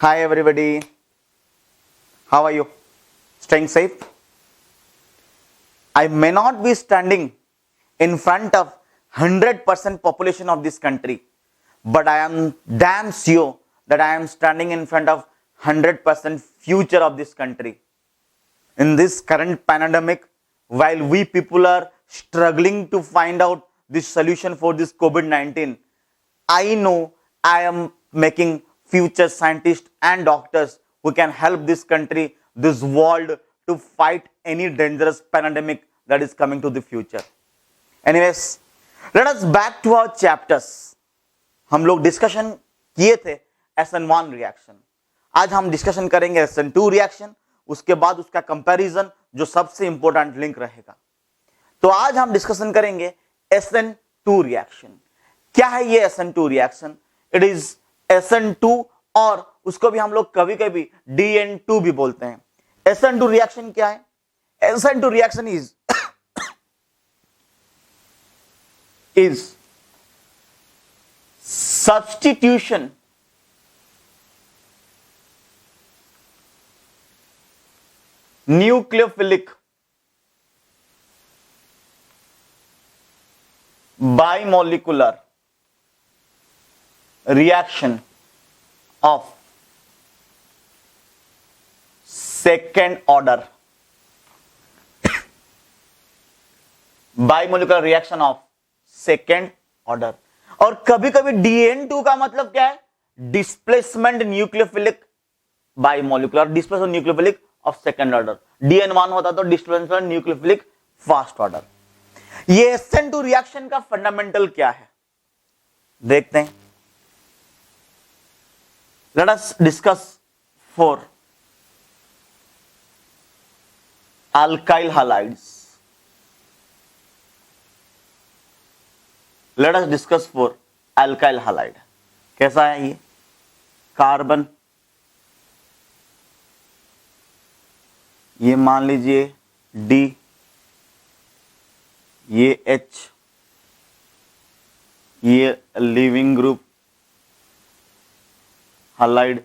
Hi everybody, how are you? Staying safe? I may not be standing in front of 100% population of this country, but I am damn sure that I am standing in front of 100% future of this country. In this current pandemic, while we people are struggling to find out the solution for this COVID-19, I know I am making future scientists and doctors who can help this country, this world to fight any dangerous pandemic that is coming to the future. Anyways, let us back to our chapters. हम लोग discussion किए थे SN1 reaction. आज हम discussion करेंगे SN2 reaction, उसके बाद उसका कंपैरिजन जो सबसे इंपॉर्टेंट लिंक रहेगा. तो आज हम डिस्कशन करेंगे SN2 रिएक्शन. क्या है ये SN2 reaction? It is SN2 और उसको भी हम लोग कभी कभी DN2 भी बोलते हैं. SN2 रिएक्शन क्या है? SN2 reaction is substitution nucleophilic bimolecular reaction of second order. Bimolecular reaction of second order. और कभी कभी DN2 का मतलब क्या है? Displacement nucleophilic bimolecular, displacement nucleophilic of second order. DN1 होता तो डिस्प्लेसमेंट न्यूक्लियोफिलिक फर्स्ट ऑर्डर. ये SN2 रिएक्शन का फंडामेंटल क्या है देखते हैं. Let us discuss for alkyl halides. Let us discuss for alkyl halide. कैसा है ये? कार्बन, ये मान लीजिए D, ये H, ये लिविंग ग्रुप हैलाइड,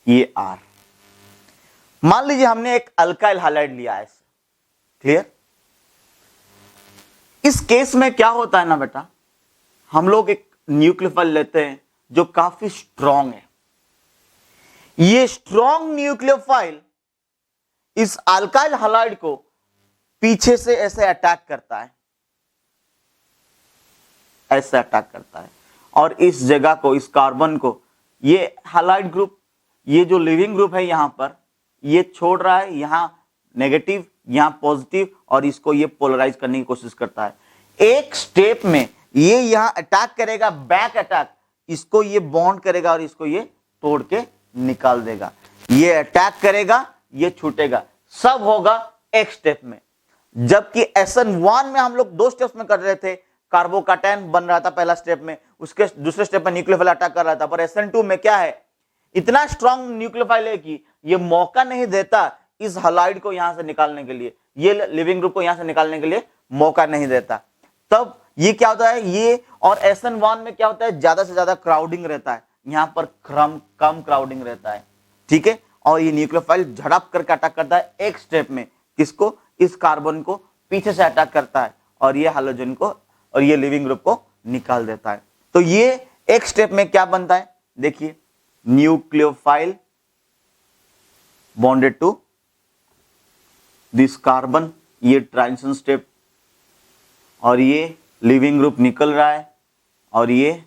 ये R. मान लीजिए हमने एक अल्काइल हैलाइड लिया है. क्लियर? इस केस में क्या होता है ना बेटा, हम लोग एक न्यूक्लियोफाइल लेते हैं जो काफी स्ट्रॉन्ग है. ये स्ट्रॉन्ग न्यूक्लियोफाइल इस अल्काइल हैलाइड को पीछे से ऐसे अटैक करता है, ऐसे अटैक करता है, और इस जगह को, इस कार्बन को, ये हैलाइड ग्रुप, ये जो लिविंग ग्रुप है यहां पर, ये छोड़ रहा है, यहां नेगेटिव, यहां पॉजिटिव, और इसको ये पोलराइज करने की कोशिश करता है. एक स्टेप में ये यहां अटैक करेगा, बैक अटैक, इसको ये बॉन्ड करेगा और इसको ये तोड़ के निकाल देगा. ये अटैक करेगा, ये छूटेगा, सब होगा एक स्टेप में. जबकि SN1 में हम लोग दो स्टेप्स में कर रहे थे. कार्बोकैटायन बन रहा था पहला स्टेप में, उसके दूसरे स्टेप में न्यूक्लियोफाइल अटैक कर रहा था. पर SN2 में क्या है, इतना स्ट्रॉन्ग न्यूक्लियोफाइल है कि ये मौका नहीं देता इस हैलाइड को यहां से निकालने के लिए, ये लिविंग ग्रुप को यहां से निकालने के लिए मौका नहीं देता. तब ये क्या होता है, ये और SN1 में क्या होता है, ज्यादा से ज्यादा क्राउडिंग रहता है, यहां पर कम क्राउडिंग रहता है. ठीक है? और ये न्यूक्लियोफाइल झड़प करके अटैक करता है एक स्टेप में. किसको? इस कार्बन को पीछे से अटैक करता है और ये हाइड्रोजन को और ये लिविंग ग्रुप को निकाल देता है. तो ये एक स्टेप में क्या बनता है, देखिए, nucleophile bonded to this carbon, ये ट्रांजिशन स्टेप, और ये लिविंग ग्रुप निकल रहा है, और ये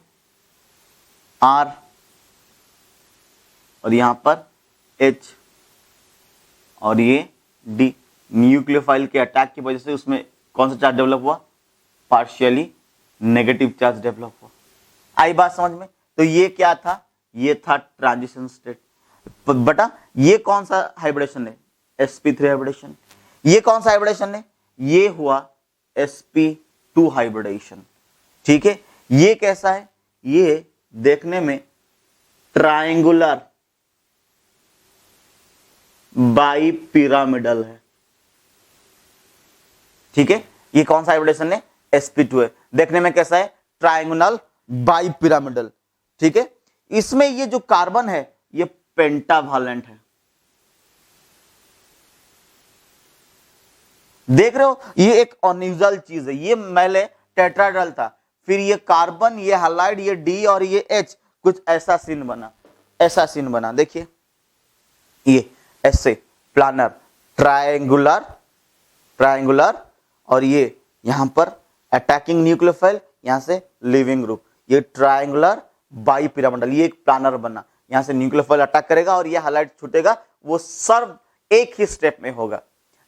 R, और यहां पर H, और ये D. न्यूक्लियोफाइल के अटैक की वजह से उसमें कौन सा चार्ज डेवलप हुआ? पार्शियली नेगेटिव चार्ज डेवलप हुआ. आई बात समझ में? तो ये क्या था? ये था ट्रांजिशन स्टेट. बटा ये कौन सा हाइब्रिडेशन है? sp3 hybridisation. ये कौन सा हाइब्रिडेशन है? ये हुआ sp2 हाइब्रिडेशन. ठीक है? ये कैसा है? ये देखने में ट्रायंगुलर बाइपिरामिडल है. ठीक है? ये कौन सा हाइब्रिडेशन है? sp2 है. देखने में कैसा है? Triangular bipyramidal. ठीक है? इसमें ये जो कार्बन है ये पेंटावालेंट है। देख रहे हो, ये एक अनयूजुअल चीज है। ये पहले टेट्राहेड्रल था, फिर ये कार्बन, ये हैलाइड, ये डी और ये एच, कुछ ऐसा सीन बना, ऐसा सीन बना। देखिए ये ऐसे प्लानर, ट्रायंगुलर, ट्रायंगुलर, और ये यहां पर अटैकिंग न्यूक्लियोफाइल, यहां से लिविंग ग्रुप, ये ट्रायंगुलर बाई पिरामिडल, ये एक प्लानर बना, यहां से न्यूक्लियोफाइल अटैक करेगा और ये हैलाइड छूटेगा। वो सब एक ही स्टेप में होगा।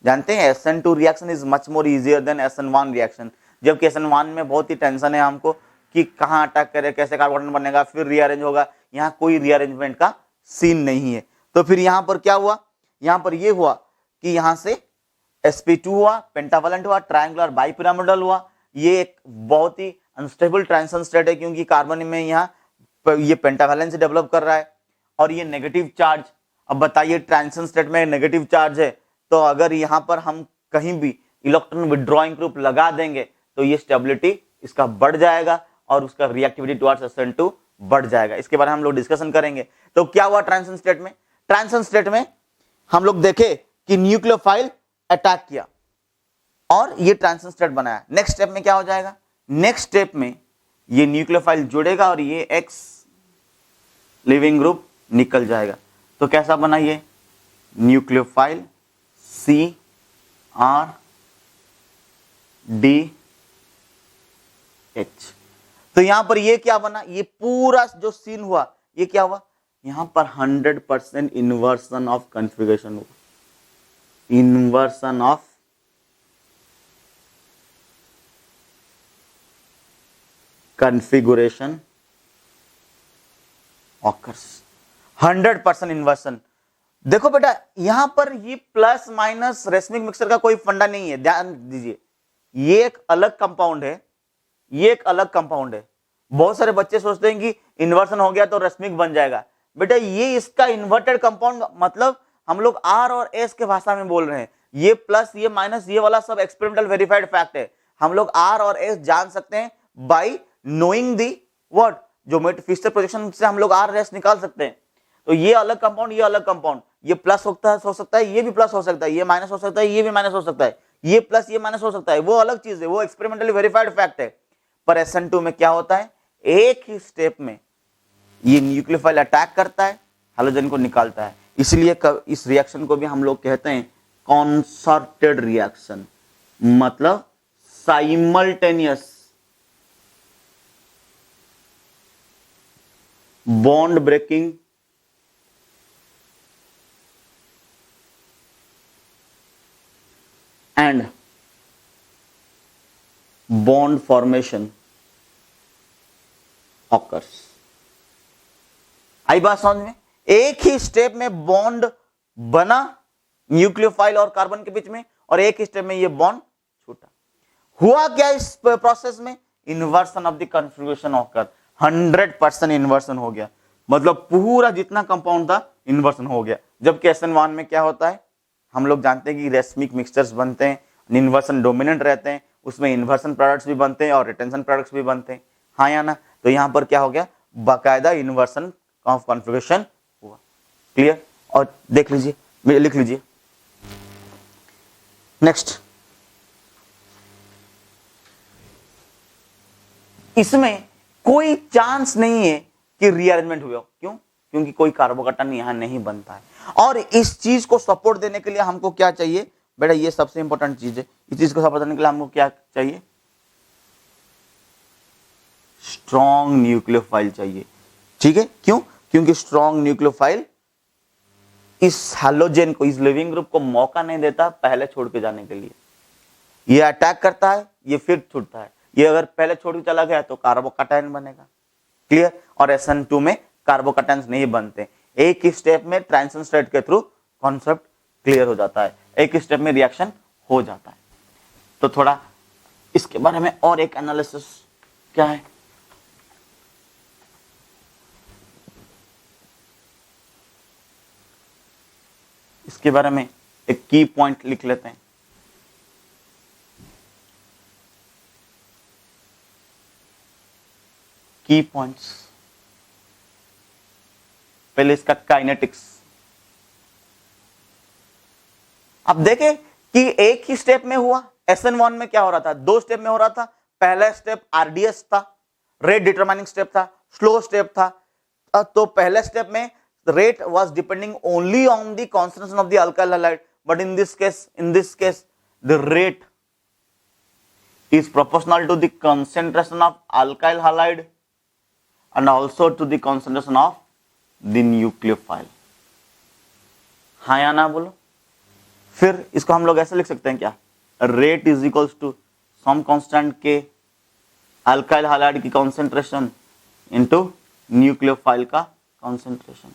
जानते हैं SN2 reaction is much more easier than SN1 reaction, जबकि SN1 में बहुत ही टेंशन है हमको कि कहां अटैक करे, कैसे कार्बन बनेगा, फिर रीअरेंज होगा। यहाँ कोई रीअरेंजमेंट का सीन नहीं है। तो फिर यहां पर क्या हुआ, यहां पर ये हुआ कि यहां से sp2 हुआ, पेंटावालेंट हुआ, ट्रायंगुलर बाइपिरामिडल हुआ। ये एक बहुत ही अनस्टेबल ट्रांजिशन स्टेट है, क्योंकि कार्बन में यहाँ ये पेंटावैलेंस डेवलप कर रहा है और ये नेगेटिव चार्ज। अब बताइए ट्रांजिशन स्टेट में नेगेटिव चार्ज है, तो अगर यहाँ पर हम कहीं भी इलेक्ट्रॉन विड्रॉइंग ग्रुप लगा देंगे तो ये स्टेबिलिटी इसका बढ़ जाएगा और उसका रिएक्टिविटी टुवर्ड्स SN2 बढ़ जाएगा। इसके बारे में हम लोग डिस्कशन करेंगे। तो क्या हुआ ट्रांजिशन स्टेट में, ट्रांजिशन स्टेट में हम लोग देखे कि न्यूक्लियोफाइल अटैक किया और ये ट्रांजिशन स्टेट बनाया। नेक्स्ट स्टेप में क्या हो जाएगा, नेक्स्ट स्टेप में ये न्यूक्लियोफाइल जुड़ेगा और ये X लिविंग ग्रुप निकल जाएगा। तो कैसा बना ये न्यूक्लियोफाइल CRDH। तो यहां पर ये क्या बना, ये पूरा जो सीन हुआ ये क्या हुआ, यहां पर 100% इन्वर्सन ऑफ कॉन्फ़िगरेशन हुआ, inversion of configuration occurs, 100% inversion. देखो बेटा यहां पर ये प्लस माइनस रेसमिक मिक्सचर का कोई फंडा नहीं है, ध्यान दीजिए। ये एक अलग कंपाउंड है, ये एक अलग कंपाउंड है। बहुत सारे बच्चे सोचते हैं कि इन्वर्सन हो गया तो रेसमिक बन जाएगा। बेटा ये इसका इन्वर्टेड कंपाउंड, मतलब हम लोग R और S के भाषा में बोल रहे हैं। ये प्लस ये माइनस ये वाला सब एक्सपेरिमेंटल वेरीफाइड फैक्ट है। हम लोग R और S जान सकते हैं बाई नोइंग दी वर्ड, जो फिशर प्रोजेक्शन से हम लोग R और S निकाल सकते हैं। तो ये अलग कंपाउंड, ये अलग कंपाउंड, ये प्लस हो सकता है, ये भी प्लस हो सकता है, ये माइनस हो सकता है, ये भी माइनस हो सकता है, ये प्लस ये माइनस हो सकता है, वो अलग चीज है, वो एक्सपेरिमेंटली वेरीफाइड फैक्ट है। पर SN2 में क्या होता है, एक ही स्टेप में ये न्यूक्लियोफाइल अटैक करता है, हैलोजन को निकालता है। इसलिए इस रिएक्शन को भी हम लोग कहते हैं कॉन्सर्टेड रिएक्शन, मतलब simultaneous bond breaking and bond formation occurs. आई बात समझ में, एक ही स्टेप में बॉन्ड बना न्यूक्लियोफाइल और कार्बन के बीच में, और एक ही स्टेप में ये बॉन्ड छूटा। हुआ क्या इस प्रोसेस में, inversion of the configuration occur, 100% inversion हो गया, मतलब पूरा जितना कंपाउंड था इन्वर्सन हो गया। जबकि SN1 में क्या होता है, हम लोग जानते हैं कि रेसमिक मिक्सचर्स बनते हैं, इन्वर्सन डोमिनेंट रहते हैं, उसमें इन्वर्सन प्रोडक्ट्स भी बनते हैं और रिटेंशन प्रोडक्ट्स भी बनते हैं, हाँ या ना। तो यहां पर क्या हो गया, बाकायदा इन्वर्सन ऑफ कॉन्फ़िगरेशन हुआ। क्लियर, और देख लीजिए, लिख लीजिए नेक्स्ट। इसमें कोई चांस नहीं है कि रीअरेंजमेंट हुआ। क्यों, क्योंकि कोई कार्बोकटन यहां नहीं बनता है। और इस चीज को सपोर्ट देने के लिए हमको क्या चाहिए बेटा, ये सबसे इंपॉर्टेंट चीज है। इस चीज को सपोर्ट देने के लिए हमको क्या चाहिए, स्ट्रॉन्ग न्यूक्लियोफाइल चाहिए। ठीक है, क्यों, क्योंकि स्ट्रॉन्ग न्यूक्लियोफाइल इस हैलोजन को, इस लिविंग ग्रुप को मौका नहीं देता पहले छोड़ के जाने के लिए। ये अटैक करता है, ये फिर छूटता है। ये अगर पहले छोड़ के चला गया तो कार्बोकैटायन बनेगा। क्लियर, और SN2 में कार्बोकैटायंस नहीं बनते। एक ही स्टेप में ट्रांजिशन स्टेट के थ्रू कॉन्सेप्ट क्लियर हो जाता है, एक ही स्टेप में रिएक्शन हो जाता है। तो थोड़ा इसके बारे में और एक एनालिसिस क्या है, इसके बारे में एक की पॉइंट लिख लेते हैं। की पॉइंट्स, पहले इसका काइनेटिक्स। अब देखें कि एक ही स्टेप में हुआ। SN1 में क्या हो रहा था, 2 स्टेप में हो रहा था। पहला स्टेप RDS था, रेट डिटरमाइनिंग स्टेप था, स्लो स्टेप था। तो पहले स्टेप में rate was depending only on the concentration of the alkyl halide, but in this case the rate is proportional to the concentration of alkyl halide and also to the concentration of the nucleophile। हाँ या ना बोलो। फिर इसको हम लोग ऐसे लिख सकते हैं क्या, rate is equals to some constant के अल्काइल हैलाइड की कॉन्सेंट्रेशन इनटू न्यूक्लियोफाइल का कॉन्सेंट्रेशन।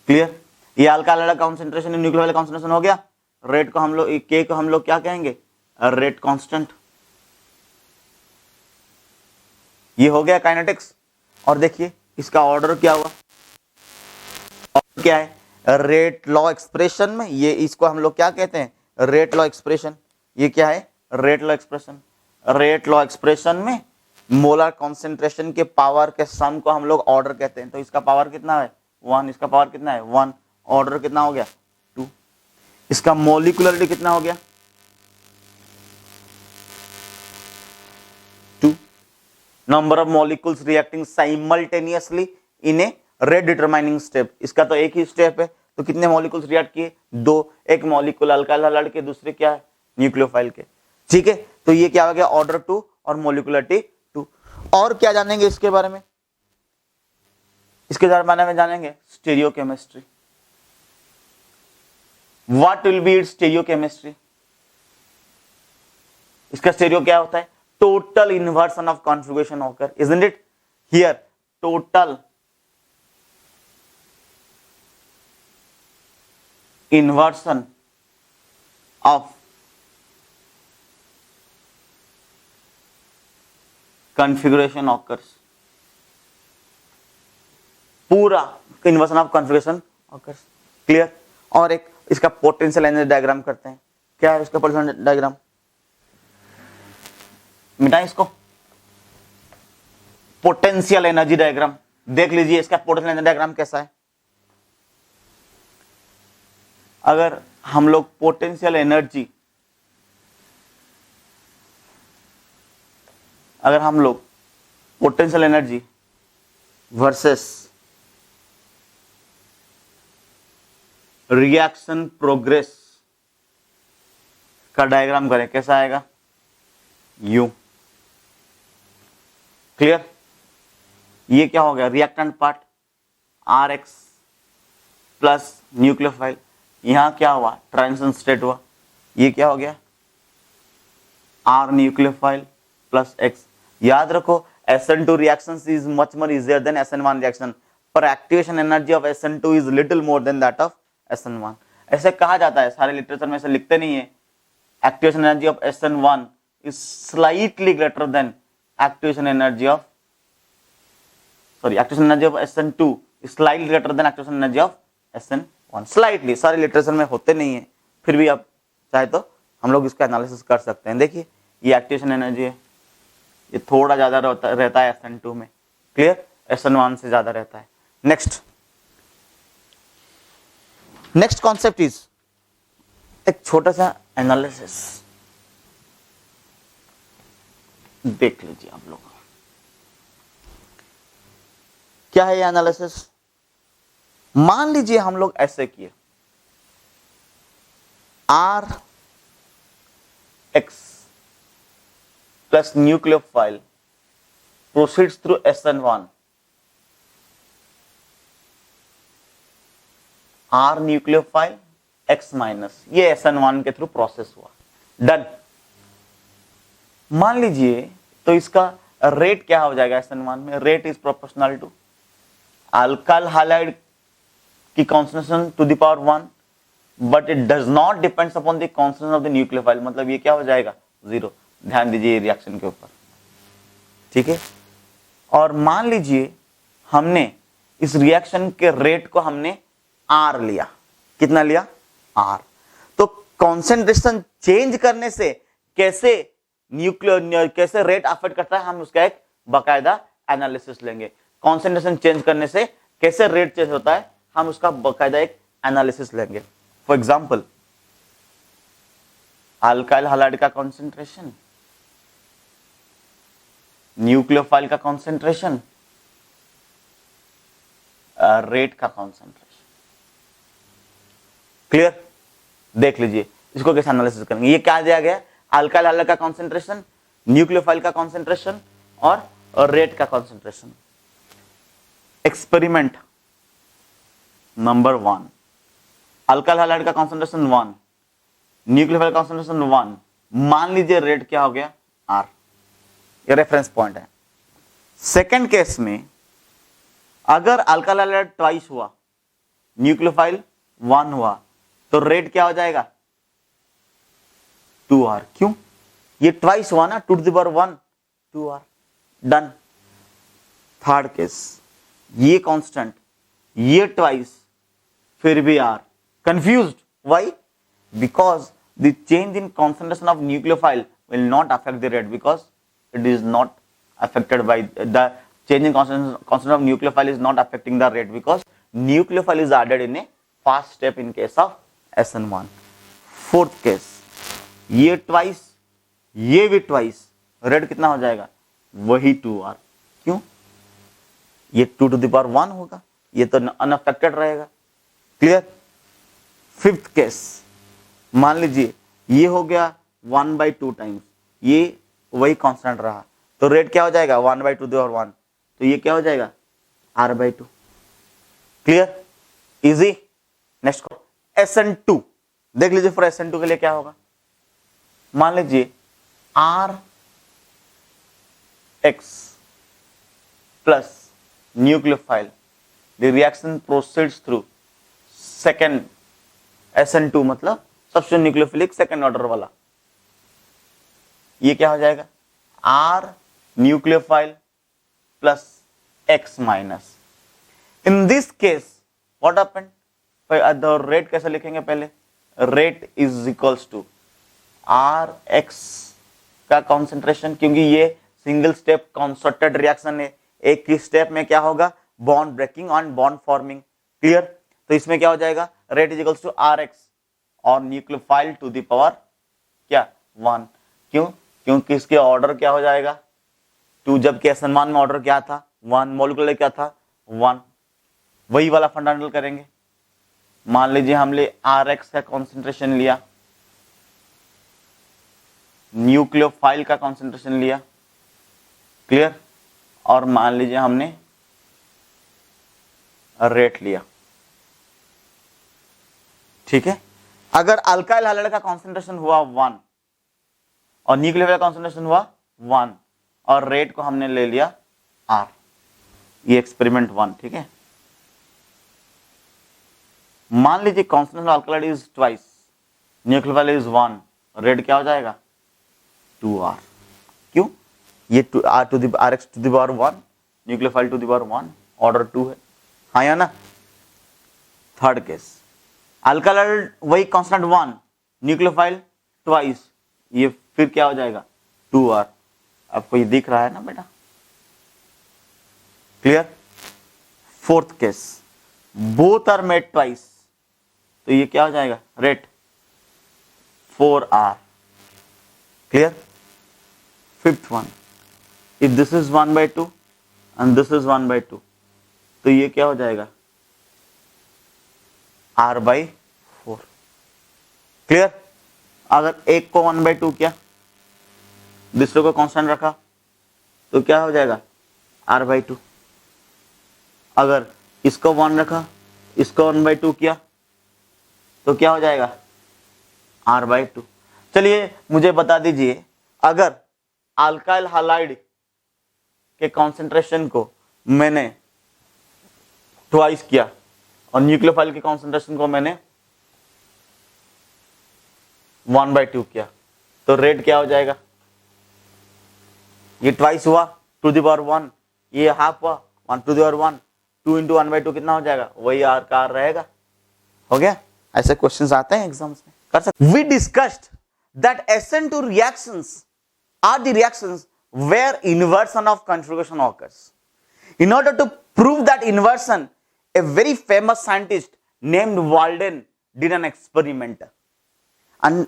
क्लियर, ये alkyl halide concentration nucleophile concentration हो गया। रेट को हम लोग के को हम लोग क्या कहेंगे, रेट कांस्टेंट। ये हो गया काइनेटिक्स। और देखिए इसका ऑर्डर क्या हुआ, ऑर्डर क्या है, रेट लॉ एक्सप्रेशन में ये इसको हम लोग क्या कहते हैं, रेट लॉ एक्सप्रेशन। ये क्या है, rate law expression. Rate law expression में मोलर कॉन्सेंट्रेशन के पावर के सम को हम लोग ऑर्डर कहते हैं। तो इसका पावर कितना है 1, इसका पावर कितना है 1, ऑर्डर कितना हो गया 2। इसका मोलिकुलरिटी कितना हो गया 2। Number of molecules reacting simultaneously in a rate determining step. इसका तो एक ही स्टेप है, तो कितने मॉलिक्यूल्स रिएक्ट किए 2। एक मॉलिक्यूल अल्काइल हैलाइड के, दूसरे क्या है न्यूक्लियोफाइल के। ठीक है, तो ये क्या हो गया ऑर्डर 2 और मोलिकुलरिटी 2। और क्या जानेंगे इसके बारे में, इसके बारे में जानेंगे stereochemistry. What will be it's stereochemistry. इसका स्टीरियो क्या होता है, total inversion of configuration occur, isn't it. Here total inversion of configuration occurs, पूरा inversion of configuration occurs। Clear. और एक इसका पोटेंशियल एनर्जी डायग्राम करते हैं। क्या है इसका पोटेंशियल डायग्राम, मिटाएं इसको। पोटेंशियल एनर्जी डायग्राम देख लीजिए, इसका पोटेंशियल एनर्जी डायग्राम कैसा है। अगर हम लोग पोटेंशियल एनर्जी, अगर हम लोग potential energy versus reaction progress का डायग्राम करें, कैसा आएगा यू। क्लियर। ये क्या हो गया, reactant part RX plus nucleophile. यहां क्या हुआ, ट्रांजिशन स्टेट हुआ। ये क्या हो गया R न्यूक्लियोफाइल प्लस X। याद रखो SN2 reactions is much more easier than SN1 reaction, पर activation energy of SN2 is little more than that of SN1। ऐसे कहा जाता है, सारे लिटरेचर में ऐसे लिखते नहीं है। Activation energy of SN1 is slightly greater than activation energy of activation energy of SN2 is slightly greater than activation energy of SN1। Slightly, सारे लिटरेचर में होते नहीं है, फिर भी आप चाहे तो हम लोग इसका एनालिसिस कर सकते हैं। देखिए ये एक्टिवेशन एनर्जी है, ये थोड़ा ज्यादा रहता है SN2 में। क्लियर, SN1 से ज्यादा रहता है। नेक्स्ट कॉन्सेप्ट इज एक छोटा सा एनालिसिस देख लीजिए आप लोग। क्या है ये एनालिसिस, मान लीजिए हम लोग ऐसे किए RX plus nucleophile proceeds through SN1, R nucleophile X minus, ये SN1 के थ्रू प्रोसेस हुआ, डन। मान लीजिए तो इसका रेट क्या हो जाएगा SN1 में, rate is proportional to alkyl halide की concentration to the power 1, but it does not depends upon the concentration of the nucleophile. मतलब ये क्या हो जाएगा 0। ध्यान दीजिए रिएक्शन के ऊपर, ठीक है। और मान लीजिए हमने इस रिएक्शन के रेट को हमने R लिया, कितना लिया R। तो कॉन्सेंट्रेशन चेंज करने से कैसे कैसे रेट अफेक्ट करता है, हम उसका एक बाकायदा एनालिसिस लेंगे। कॉन्सेंट्रेशन चेंज करने से कैसे रेट चेंज होता है, हम उसका बाकायदा एक एनालिसिस लेंगे। फॉर एग्जाम्पल अल्काइल हैलाइड का कॉन्सेंट्रेशन, न्यूक्लियोफाइल का कॉन्सेंट्रेशन, रेट का कॉन्सेंट्रेशन। क्लियर? देख लीजिए इसको कैसे एनालिसिस करेंगे। ये क्या दिया गया? अल्काइल हैलाइड का कॉन्सेंट्रेशन, न्यूक्लियोफाइल का कॉन्सेंट्रेशन और रेट का concentration. Experiment number 1, alkyl halide का कॉन्सेंट्रेशन 1, न्यूक्लियोफाइल कॉन्सेंट्रेशन 1, मान लीजिए रेट क्या हो गया? R। ये रेफरेंस पॉइंट है। सेकेंड केस में अगर अल्काइल हैलाइड ट्वाइस हुआ, न्यूक्लियोफाइल 1 हुआ, तो रेट क्या हो जाएगा? 2R। क्यों? ये ट्वाइस हुआ ना, 2 to the power 1, 2R। Done. Third case, ये कांस्टेंट, ये ट्वाइस, फिर भी R। Confused? Why? Because the change in concentration of nucleophile will not affect the rate, because it is not affected by the change in concentration of nucleophile is not affecting the rate because nucleophile is added in a fast step in case of SN1. Fourth case, ये twice, ये भी twice, rate कितना हो जाएगा? वही 2R। क्यों? ये 2 to the power 1 होगा, ये तो unaffected रहेगा। क्लियर? फिफ्थ केस, मान लीजिए ये हो गया 1/2 टाइम्स, ये वही कांस्टेंट रहा, तो रेट क्या हो जाएगा? 1/2 और 1, तो ये क्या हो जाएगा? R/2। क्लियर? इजी। नेक्स्ट को SN2 देख लीजिए। फॉर SN2 के लिए क्या होगा? मान लीजिए RX plus nucleophile, the reaction proceeds through second SN2, मतलब सबसे न्यूक्लियोफिलिक सेकेंड ऑर्डर वाला। ये क्या हो जाएगा? R nucleophile plus X minus. In this case what happened? Rate कैसे लिखेंगे? पहले rate is equals to RX का कॉन्सेंट्रेशन, क्योंकि ये सिंगल स्टेप कॉन्सर्टेड रिएक्शन है, एक ही स्टेप में क्या होगा? बॉन्ड ब्रेकिंग और बॉन्ड फॉर्मिंग। क्लियर? तो इसमें क्या हो जाएगा? Rate is equals to RX और न्यूक्लियोफाइल टू द पावर क्या? 1। क्यों? क्योंकि इसके ऑर्डर क्या हो जाएगा? 2, जबकि SN1 में ऑर्डर क्या था? 1। मॉलिक्यूलर क्या था? 1। वही वाला फंडामेंटल करेंगे। मान लीजिए हमने RX का कॉन्सेंट्रेशन लिया, न्यूक्लियोफाइल का कॉन्सेंट्रेशन लिया। क्लियर? और मान लीजिए हमने रेट लिया। ठीक है? अगर अल्काइल हैलाइड का कॉन्सेंट्रेशन हुआ 1 और न्यूक्लियोफाइल कॉन्सेंट्रेशन हुआ 1 और रेट को हमने ले लिया R, ये एक्सपेरिमेंट 1। ठीक है? मान लीजिए concentration of alkyl is twice, nucleophile is 1, rate क्या हो जाएगा? 2R। क्यों? ये RX to the power 1, nucleophile to the power 1, order 2 है। हाँ या ना? थर्ड केस, अल्काइल वही कांस्टेंट 1, न्यूक्लियोफाइल ट्वाइस, ये फिर क्या हो जाएगा? 2R। आपको ये दिख रहा है ना बेटा? Clear? Fourth case, both are made twice, तो ये क्या हो जाएगा? Rate 4R। Clear? Fifth one, if this is 1/2 and this is 1/2, तो ये क्या हो जाएगा? R/4। क्लियर? अगर एक को 1/2 किया, दूसरे को कांस्टेंट रखा, तो क्या हो जाएगा? R/2। अगर इसको 1 रखा, इसको 1/2 किया, तो क्या हो जाएगा? R/2। चलिए मुझे बता दीजिए, अगर अल्काइल हैलाइड के कॉन्सेंट्रेशन को मैंने ट्वाइस किया और न्यूक्लियोफाइल के कॉन्सेंट्रेशन को मैंने 1/2 किया, तो रेट क्या हो जाएगा? ये ट्वाइस हुआ 2 to the power 1, ये हाफ हुआ 1 to the power 1, 2 into 1/2 कितना हो जाएगा? वही R का R रहेगा। हो गया? ऐसे क्वेश्चंस आते हैं एग्जाम्स में, कर सकते। We discussed that SN2 reactions are the reactions where inversion of configuration occurs. In order to prove that inversion, a very famous scientist named Walden did an experiment and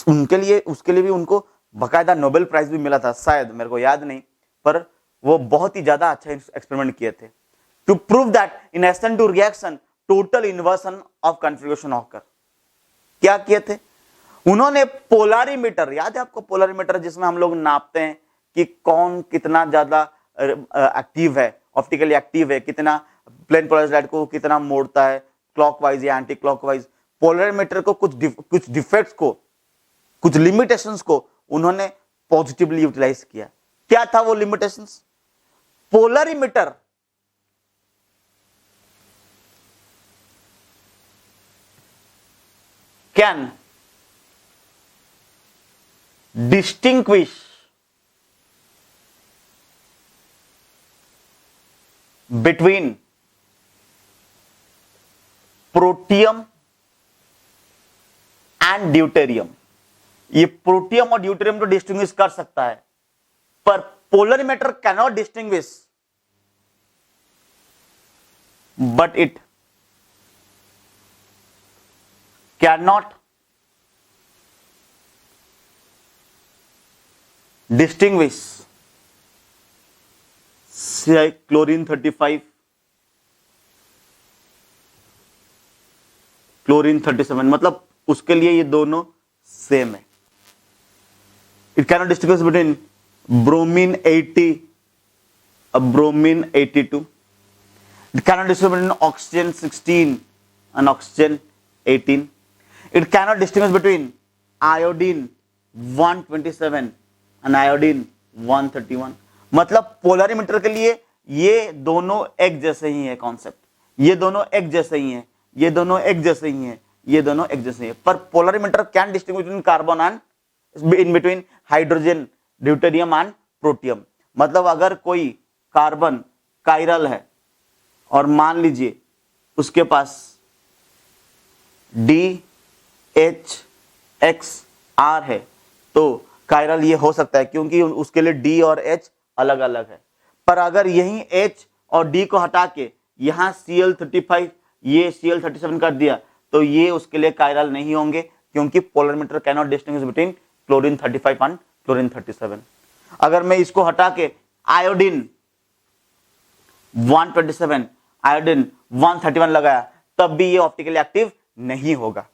उनके लिए उसके लिए भी उनको बकायदा नोबेल प्राइज भी मिला था, शायद मेरे को याद नहीं, पर वो बहुत ही ज्यादा अच्छा एक्सपेरिमेंट किए थे to prove that in SN two reaction total inversion of configuration occur. क्या किए थे उन्होंने? पोलरिमीटर, याद है आपको पोलरिमीटर, जिसमें हम लोग नापते हैं कि कौन कितना ज्यादा एक्टिव है, ऑप्टिकली एक्टिव है, कितना प्लेन पोलराइज्ड लाइट को कितना मोड़ता है, क्लॉकवाइज या एंटी क्लॉकवाइज। पोलरिमीटर को कुछ डिफेक्ट्स को, कुछ लिमिटेशंस को उन्होंने पॉजिटिवली यूटिलाइज किया। क्या था वो limitations? Polarimeter can distinguish between protium and deuterium. ये प्रोटियम और ड्यूटेरियम को डिस्टिंग्विश कर सकता है, पर polarimeter cannot distinguish, but it cannot distinguish say chlorine 35, chlorine 37, मतलब उसके लिए ये दोनों सेम है। It cannot distinguish between bromine 80 bromine 82। It cannot distinguish between oxygen 16 and oxygen 18. It cannot distinguish between iodine 127 and iodine 131। मतलब polarimeter के लिए ये दोनों एक जैसे ही है कॉन्सेप्ट, ये दोनों एक जैसे ही हैं, ये दोनों एक जैसे ही हैं, ये दोनों एक जैसे ही हैं। पर polarimeter can distinguish between carbon and in between hydrogen, deuterium and protium. मतलब अगर कोई कार्बन कायरल है और मान लीजिए उसके पास DHXR है, तो कायरल ये हो सकता है क्योंकि उसके लिए D और H अलग अलग है। पर अगर यही H और D को हटा के यहां Cl35 ये Cl37 कर दिया तो ये उसके लिए कायरल नहीं होंगे, क्योंकि polarimeter cannot distinguish between chlorine 35 and chlorine 37। अगर मैं इसको हटा के आयोडीन 127 आयोडीन 131 लगाया तब भी ये ऑप्टिकली एक्टिव नहीं होगा।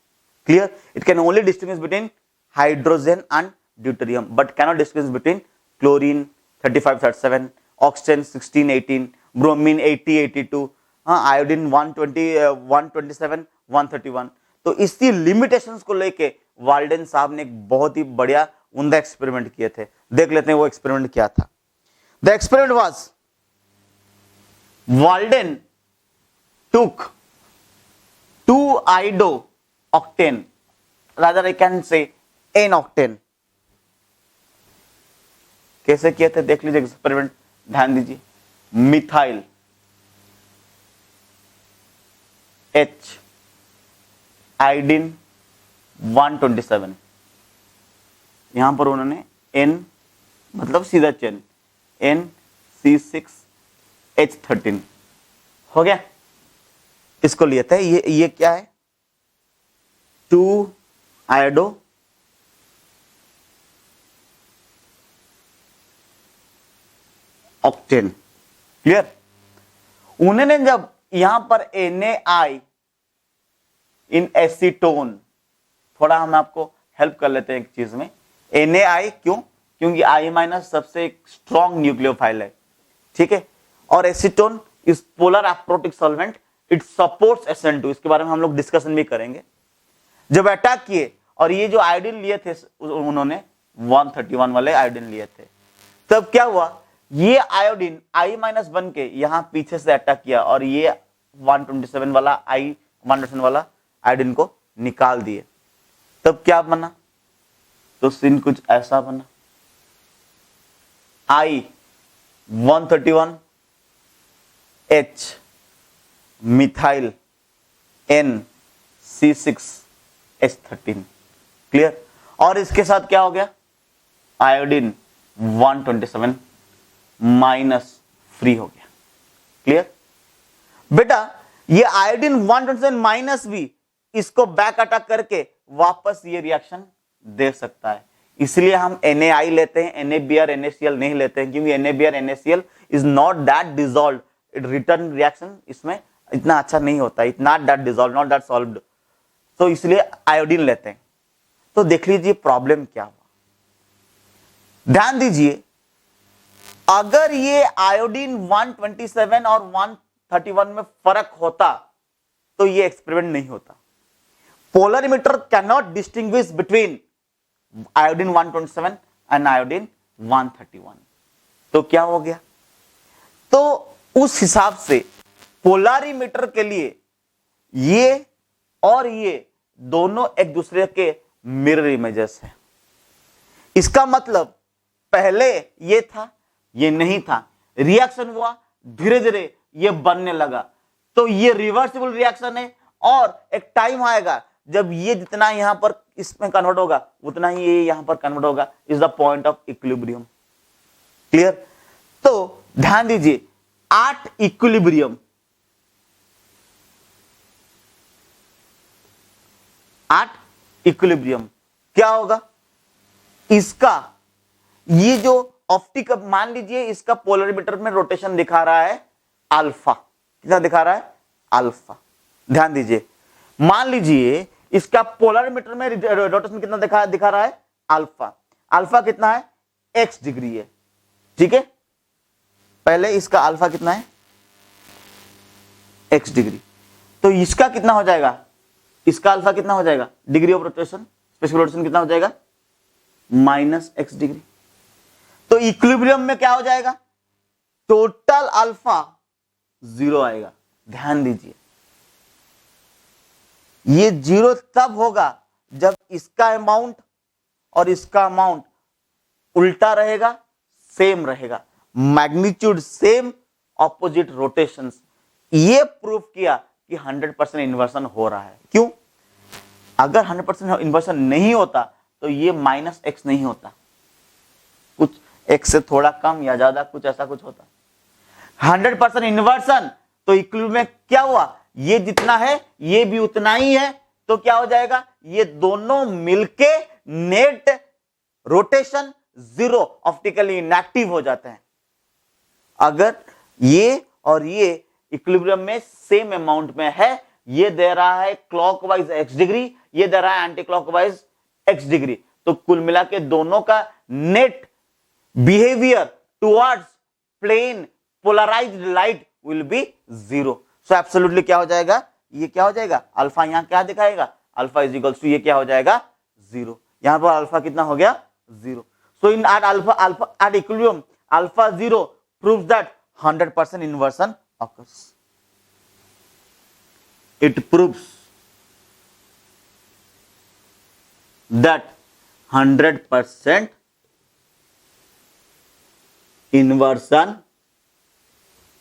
Clear? It can only distinguish between hydrogen and deuterium, but cannot distinguish between chlorine 35 37, oxygen 16 18, bromine 80 82, iodine 127 131। तो इसी लिमिटेशंस को लेके वाल्डेन साहब ने एक बहुत ही बढ़िया उम्दा एक्सपेरिमेंट किए थे। देख लेते हैं वो एक्सपेरिमेंट क्या था। The experiment was Walden took 2 iodo-octane, rather I can say N-octane। कैसे किए थे देख लीजिए एक्सपेरिमेंट, ध्यान दीजिए। मिथाइल H आयोडीन 127, यहां पर उन्होंने N मतलब सीधा चेन NC6H13 हो गया। इसको लिए थे, ये क्या है? 2 iodo octane। क्लियर? उन्होंने जब यहां पर NaI इन एसीटोन, थोड़ा हम आपको हेल्प कर लेते हैं एक चीज में। NaI क्यों? क्योंकि I- सबसे एक स्ट्रॉन्ग न्यूक्लियोफाइल है, ठीक है। और acetone is polar aprotic solvent, it supports SN2। इसके बारे में हम लोग डिस्कशन भी करेंगे। जब अटैक किए और ये जो आयोडीन लिए थे उन्होंने 131 वाले आयोडीन लिए थे, तब क्या हुआ? ये आयोडीन I- बन के यहां पीछे से अटैक किया और ये 127 वाला I-1 वाला आयोडीन को निकाल दिए। तब क्या बना? तो सीन कुछ ऐसा बना। I-131 H methyl NC6H13। Clear? और इसके साथ क्या हो गया? आयोडीन 127 माइनस फ्री हो गया। क्लियर? बेटा ये आयोडीन 127 माइनस भी इसको बैक अटैक करके वापस ये रिएक्शन दे सकता है। इसलिए हम NaI लेते हैं, NaBr NaCl नहीं लेते हैं, क्योंकि NaBr NaCl is not that dissolve, it return reaction इसमें इतना अच्छा नहीं होता, it not that dissolve, not that solved, तो इसलिए आयोडीन लेते हैं। तो देख लीजिए प्रॉब्लम क्या हुआ, ध्यान दीजिए, अगर ये आयोडीन 127 और 131 में फर्क होता तो ये एक्सपेरिमेंट नहीं होता। Polar emitter can not distinguish between iodine 127 and iodine 131। तो क्या हो गया, तो उस हिसाब से पोलरिमीटर के लिए ये और ये दोनों एक दूसरे के मिरर इमेजेस है। इसका मतलब पहले ये था, ये नहीं था, रिएक्शन हुआ, धीरे धीरे ये बनने लगा, तो ये रिवर्सिबल रिएक्शन है। और एक टाइम आएगा जब ये जितना यहां पर इसमें कन्वर्ट होगा उतना ही ये यहां पर कन्वर्ट होगा, is the point of equilibrium. Clear? तो ध्यान दीजिए, 8 इक्विलिब्रियम, 8 इक्विलिब्रियम क्या होगा इसका, ये जो ऑप्टिक, मान लीजिए इसका पोलरिमीटर में रोटेशन दिखा रहा है अल्फा, कितना दिखा रहा है अल्फा। ध्यान दीजिए, मान लीजिए इसका पोलरिमीटर में रोटेशन कितना दिखा रहा है अल्फा। अल्फा कितना है, x डिग्री है, ठीक है। पहले इसका अल्फा कितना है, x डिग्री, तो इसका कितना हो जाएगा, इसका अल्फा कितना हो जाएगा, degree of rotation, specific rotation कितना हो जाएगा -x डिग्री। तो इक्विलिब्रियम में क्या हो जाएगा, टोटल अल्फा 0 आएगा। ध्यान दीजिए, ये 0 तब होगा जब इसका अमाउंट और इसका अमाउंट उल्टा रहेगा, सेम रहेगा, मैग्नीट्यूड सेम, ऑपोजिट रोटेशंस। ये प्रूफ किया कि 100% इन्वर्सन हो रहा है। क्यों? अगर 100% इन्वर्सन नहीं होता तो ये -x नहीं होता, कुछ x से थोड़ा कम या ज्यादा कुछ ऐसा कुछ होता। 100% इन्वर्सन, तो इक्विलिब्रियम में क्या हुआ, ये जितना है ये भी उतना ही है, तो क्या हो जाएगा, ये दोनों मिलके नेट रोटेशन 0, ऑप्टिकली इनएक्टिव हो जाते हैं। अगर ये और ये इक्विलिब्रियम में सेम अमाउंट में है, ये दे रहा है क्लॉकवाइज x डिग्री, ये दे रहा है एंटी क्लॉकवाइज x डिग्री, तो कुल मिला के दोनों का net behaviour towards plane polarised light will be 0। So absolutely क्या हो जाएगा, ये क्या हो जाएगा, अल्फा यहां क्या दिखाएगा, अल्फा इज इक्वल्स टू ये क्या हो जाएगा 0। यहां पर अल्फा कितना हो गया 0। So in at alpha at equilibrium alpha 0 proves that 100% inversion occurs. It proves that 100% inversion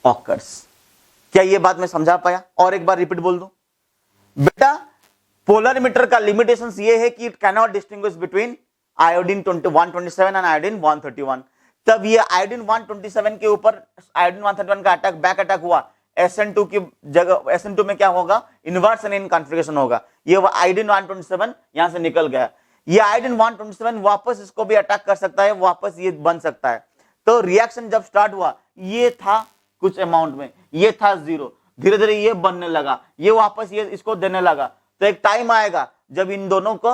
occurs. क्या ये बात मैं समझा पाया? और एक बार रिपीट बोल दूं बेटा, पोलर मीटर का लिमिटेशंस ये है कि it can not distinguish between iodine 127 and iodine 131। तब ये आयोडीन 127 के ऊपर आयोडीन 131 का अटैक, बैक अटैक हुआ, SN2 की जगह, SN2 में क्या होगा, इन्वर्सन इन कॉन्फ़िगरेशन होगा। ये आयोडीन 127 यहां से निकल गया, ये आयोडीन 127 वापस इसको भी अटैक कर सकता है, वापस ये बन सकता है। तो रिएक्शन जब स्टार्ट हुआ, ये था कुछ अमाउंट में, ये था 0, धीरे धीरे ये बनने लगा, ये वापस ये इसको देने लगा। तो एक टाइम आएगा जब इन दोनों को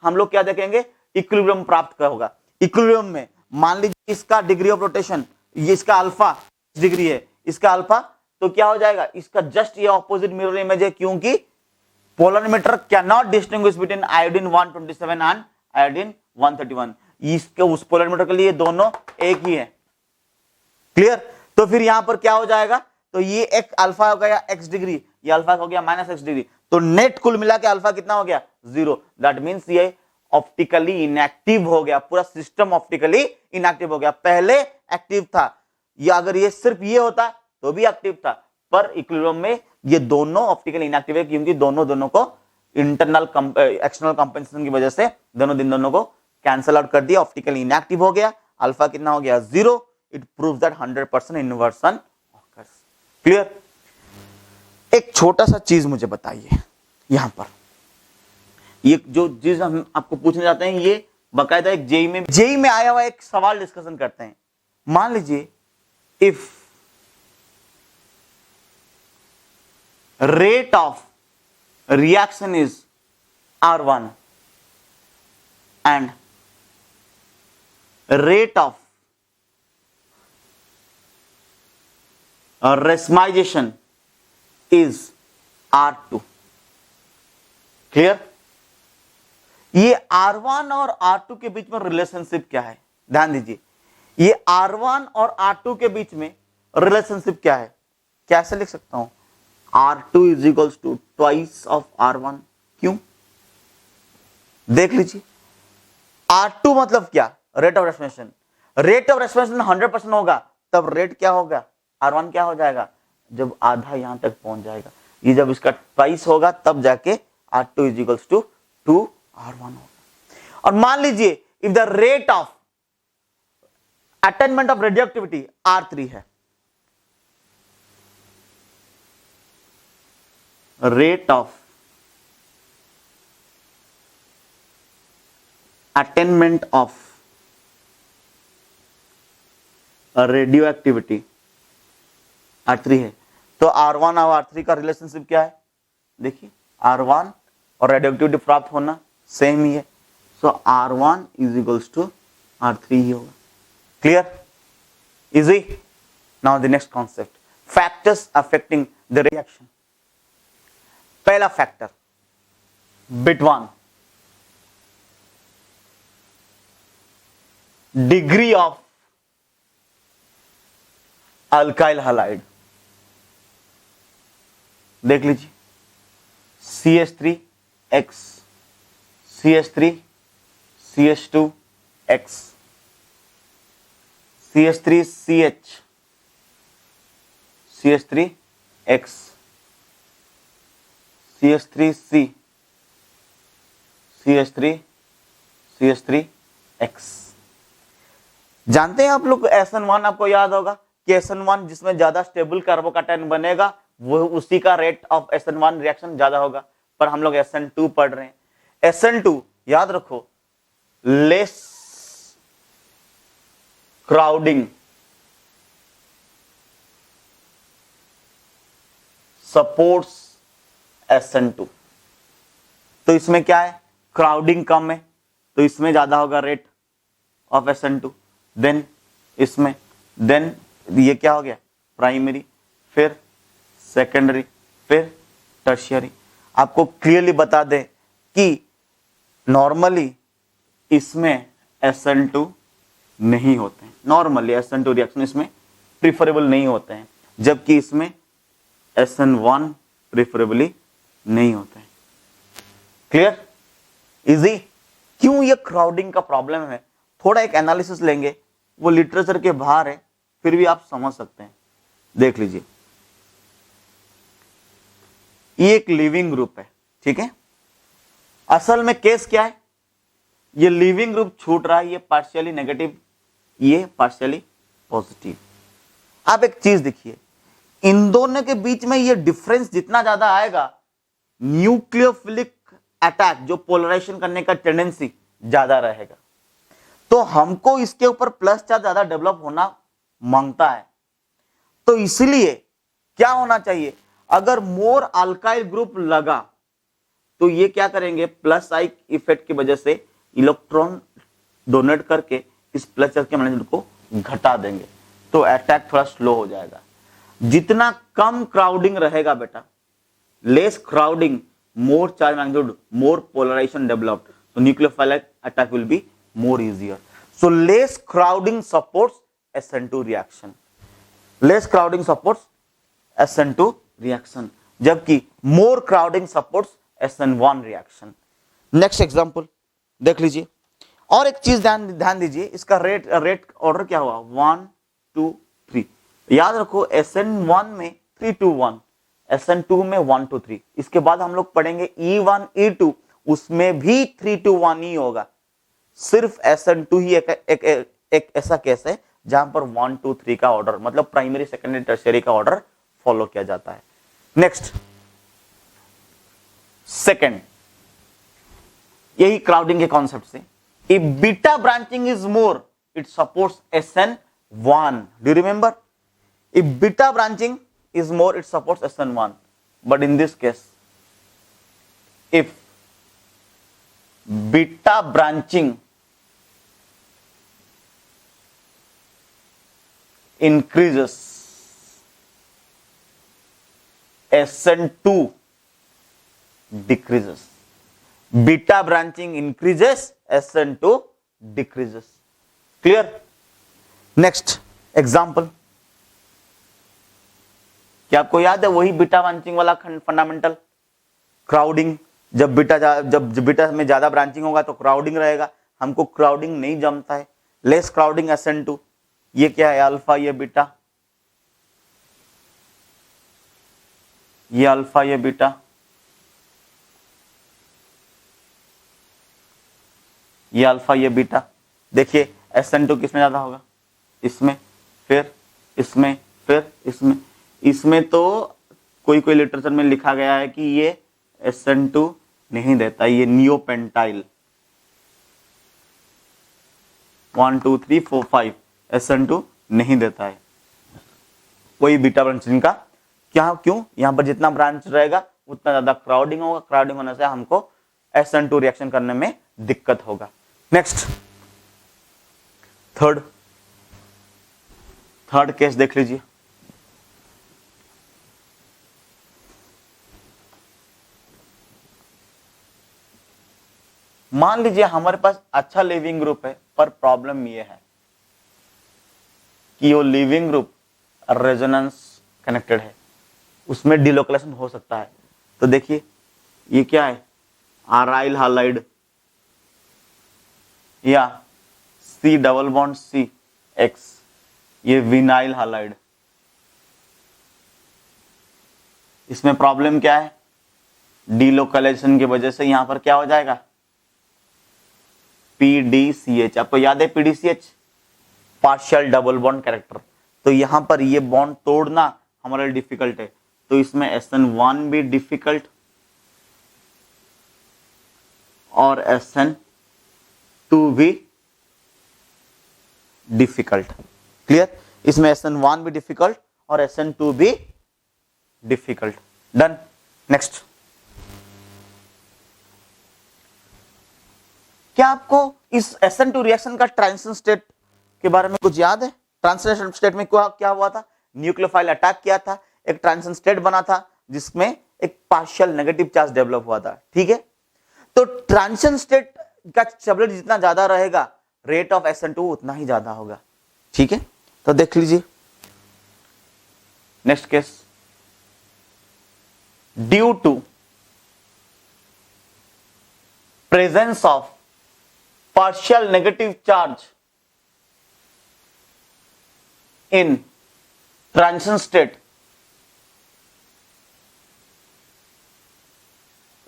हम लोग क्या देखेंगे, इक्विलिब्रियम प्राप्त होगा। इक्विलिब्रियम में मान लीजिए इसका डिग्री ऑफ रोटेशन, ये इसका अल्फा डिग्री है, इसका अल्फा, तो क्या हो जाएगा, इसका जस्ट ये ऑपोजिट मिरर इमेज है, क्योंकि polarimeter can not distinguish between iodine 127 and iodine 131। इसके उस पोलरिमीटर के लिए दोनों एक ही है। क्लियर? तो फिर यहां पर क्या हो जाएगा, तो ये एक अल्फा हो गया x डिग्री, ये अल्फा हो गया -x डिग्री, तो नेट कुल मिला के अल्फा कितना हो गया 0। दैट मींस ये ऑप्टिकली इनएक्टिव हो गया, पूरा सिस्टम ऑप्टिकली इनएक्टिव हो गया। पहले एक्टिव था, ये अगर ये सिर्फ ये होता तो भी एक्टिव था, पर इक्विलिब्रियम में ये दोनों ऑप्टिकली इनएक्टिव है, क्योंकि दोनों को इंटरनल एक्सटर्नल कंपेंसेशन की वजह से दोनों को कैंसल आउट कर दिया, ऑप्टिकली इनएक्टिव हो गया, अल्फा कितना हो गया 0। It proves that 100% inversion occurs. Clear? एक छोटा सा चीज मुझे बताइए, यहां पर ये जो चीज हम आपको पूछने जाते हैं, ये बकायदा एक जेई में आया हुआ एक सवाल डिस्कशन करते हैं। मान लीजिए if rate of reaction is R1 and rate of racemization is R2। Clear? ये R1 और R2 के बीच में रिलेशनशिप क्या है, ध्यान दीजिए। ये R1 और R2 के बीच में रिलेशनशिप क्या है, कैसे लिख सकता हूं? R2 is equals to twice of R1। क्यों? देख लीजिए, R2 मतलब क्या? Rate of respiration. Rate of respiration 100% होगा तब रेट क्या होगा? R1 क्या हो जाएगा? जब आधा यहां तक पहुंच जाएगा। ये जब इसका ट्वाइस होगा तब जाके R2 is equals to 2R1 होगा। और मान लीजिए if the rate of attainment of radioactivity R3 है, rate of attainment of radioactivity R3 है, तो R1 और R3 का रिलेशनशिप क्या है? देखिए, R1 और रेडियोएक्टिविटी प्राप्त होना सेम ही है, so R1 is equals to R3 ही होगा। Clear? Easy? Now the next concept, factors affecting the reaction. पहला factor, bit 1, degree of alkyl halide. देख लीजिए, CH3X, CH3, CH2X, CH3CH, CH3X, CH3C, CH3, CH3X। जानते हैं आप लोग SN1, आपको याद होगा कि SN1 जिसमें ज्यादा स्टेबल कार्बोकैटायन बनेगा वो उसी का रेट ऑफ SN1 रिएक्शन ज्यादा होगा, पर हम लोग SN2 पढ़ रहे हैं। SN2 याद रखो, लेस क्राउडिंग सपोर्ट्स SN2। तो इसमें क्या है? क्राउडिंग कम है तो इसमें ज्यादा होगा रेट ऑफ SN2। देन इसमें, देन ये क्या हो गया? प्राइमरी, फिर सेकेंडरी, फिर टर्शियरी। आपको क्लियरली बता दें कि नॉर्मली इसमें SN2 नहीं होते हैं, नॉर्मली SN2 रिएक्शन इसमें प्रिफरेबल नहीं होते हैं, जबकि इसमें SN1 प्रिफरेबली नहीं होते हैं। क्लियर? इजी? क्यों ये क्राउडिंग का प्रॉब्लम है? थोड़ा एक एनालिसिस लेंगे, वो लिटरेचर के बाहर है, फिर भी आप समझ सकते हैं। देख लीजिए, ये एक लिविंग ग्रुप है, ठीक है। असल में केस क्या है? ये लिविंग ग्रुप छूट रहा है, ये पार्शियली नेगेटिव, ये पार्शियली पॉजिटिव। आप एक चीज देखिए, इन दोनों के बीच में ये डिफरेंस जितना ज्यादा आएगा, न्यूक्लियोफिलिक अटैक जो पोलराइजेशन करने का टेंडेंसी ज्यादा रहेगा, तो हमको इसके ऊपर प्लस चार्ज ज्यादा डेवलप होना मांगता है। तो इसलिए क्या होना चाहिए? अगर मोर अल्काइल ग्रुप लगा तो ये क्या करेंगे? प्लस आई इफेक्ट की वजह से इलेक्ट्रॉन डोनेट करके इस प्लस चार्ज के मैग्नेटिक को घटा देंगे, तो अटैक थोड़ा स्लो हो जाएगा। जितना कम क्राउडिंग रहेगा बेटा, less crowding, more charge magnitude, more polarization developed, so nucleophilic attack will be more easier. So less crowding supports SN2 reaction, less crowding supports SN2 reaction, जबकि more crowding supports SN1 reaction. Next example देख लीजिए, और एक चीज ध्यान दीजिए, इसका rate order क्या हुआ? 1 2 3। याद रखो SN1 में 3 2 1, SN2 में 1 2 3। इसके बाद हम लोग पढ़ेंगे E1 E2, उसमें भी 3 2 1 ही होगा। सिर्फ SN2 ही एक ऐसा केस है जहां पर 1 2 3 का ऑर्डर, मतलब प्राइमरी सेकेंडरी टर्शियरी का ऑर्डर फॉलो किया जाता है। नेक्स्ट सेकंड, यही क्राउडिंग के कॉन्सेप्ट से, if beta branching is more it supports SN1. Do you remember? If beta branching is more it supports SN1, but in this case if beta branching increases SN2 decreases. Beta branching increases, SN2 decreases. Clear? Next example, क्या आपको याद है वही beta branching वाला fundamental, crowding? जब beta में ज्यादा branching होगा तो क्राउडिंग रहेगा, हमको क्राउडिंग नहीं जमता है, लेस क्राउडिंग SN2. ये क्या है? अल्फा, ये बीटा, ये अल्फा, ये बीटा, ये अल्फा, ये बीटा. देखिए SN2 किसमें ज्यादा होगा? इसमें, फिर इसमें, फिर इसमें. इसमें तो कोई लिटरेचर में लिखा गया है कि ये SN2 नहीं देता, ये नियोपेंटाइल 1 2 3 4 5 SN2 नहीं देता है कोई बीटा ब्रांचिंग का. क्या? क्यों? यहां पर जितना ब्रांच रहेगा उतना ज्यादा क्राउडिंग होगा, क्राउडिंग होने से हमको SN2 रिएक्शन करने में दिक्कत होगा. नेक्स्ट थर्ड केस देख लीजिए. मान लीजिए हमारे पास अच्छा लिविंग ग्रुप है, पर प्रॉब्लम ये है कि वो लिविंग ग्रुप रेजोनेंस कनेक्टेड है, उसमें डिलोकलाइजेशन हो सकता है. तो देखिए ये क्या है? आराइल हालाइड या C डबल बॉन्ड CX, ये विनाइल हालाइड. इसमें प्रॉब्लम क्या है? डिलोकलाइजेशन की वजह से यहां पर क्या हो जाएगा? PDCH. आपको याद है PDCH? Partial double bond character. तो यहां पर ये बॉन्ड तोड़ना हमारे लिए डिफिकल्ट है, तो इसमें SN1 भी डिफिकल्ट और SN2 भी डिफिकल्ट. क्लियर? इसमें SN1 भी डिफिकल्ट और SN2 भी डिफिकल्ट. डन. नेक्स्ट, क्या आपको इस SN2 रिएक्शन का ट्रांजिशन स्टेट के बारे में कुछ याद है? ट्रांजिशन स्टेट में क्या हुआ था? न्यूक्लियोफाइल अटैक किया था, एक ट्रांजिशन स्टेट बना था जिसमें एक पार्शियल नेगेटिव चार्ज डेवलप हुआ था. ठीक है, तो ट्रांजिशन स्टेट का स्टेबिलिटी जितना ज्यादा रहेगा, रेट ऑफ SN2 उतना ही ज्यादा होगा. ठीक है, तो देख लीजिए next case. Due to presence of partial negative charge in transition state,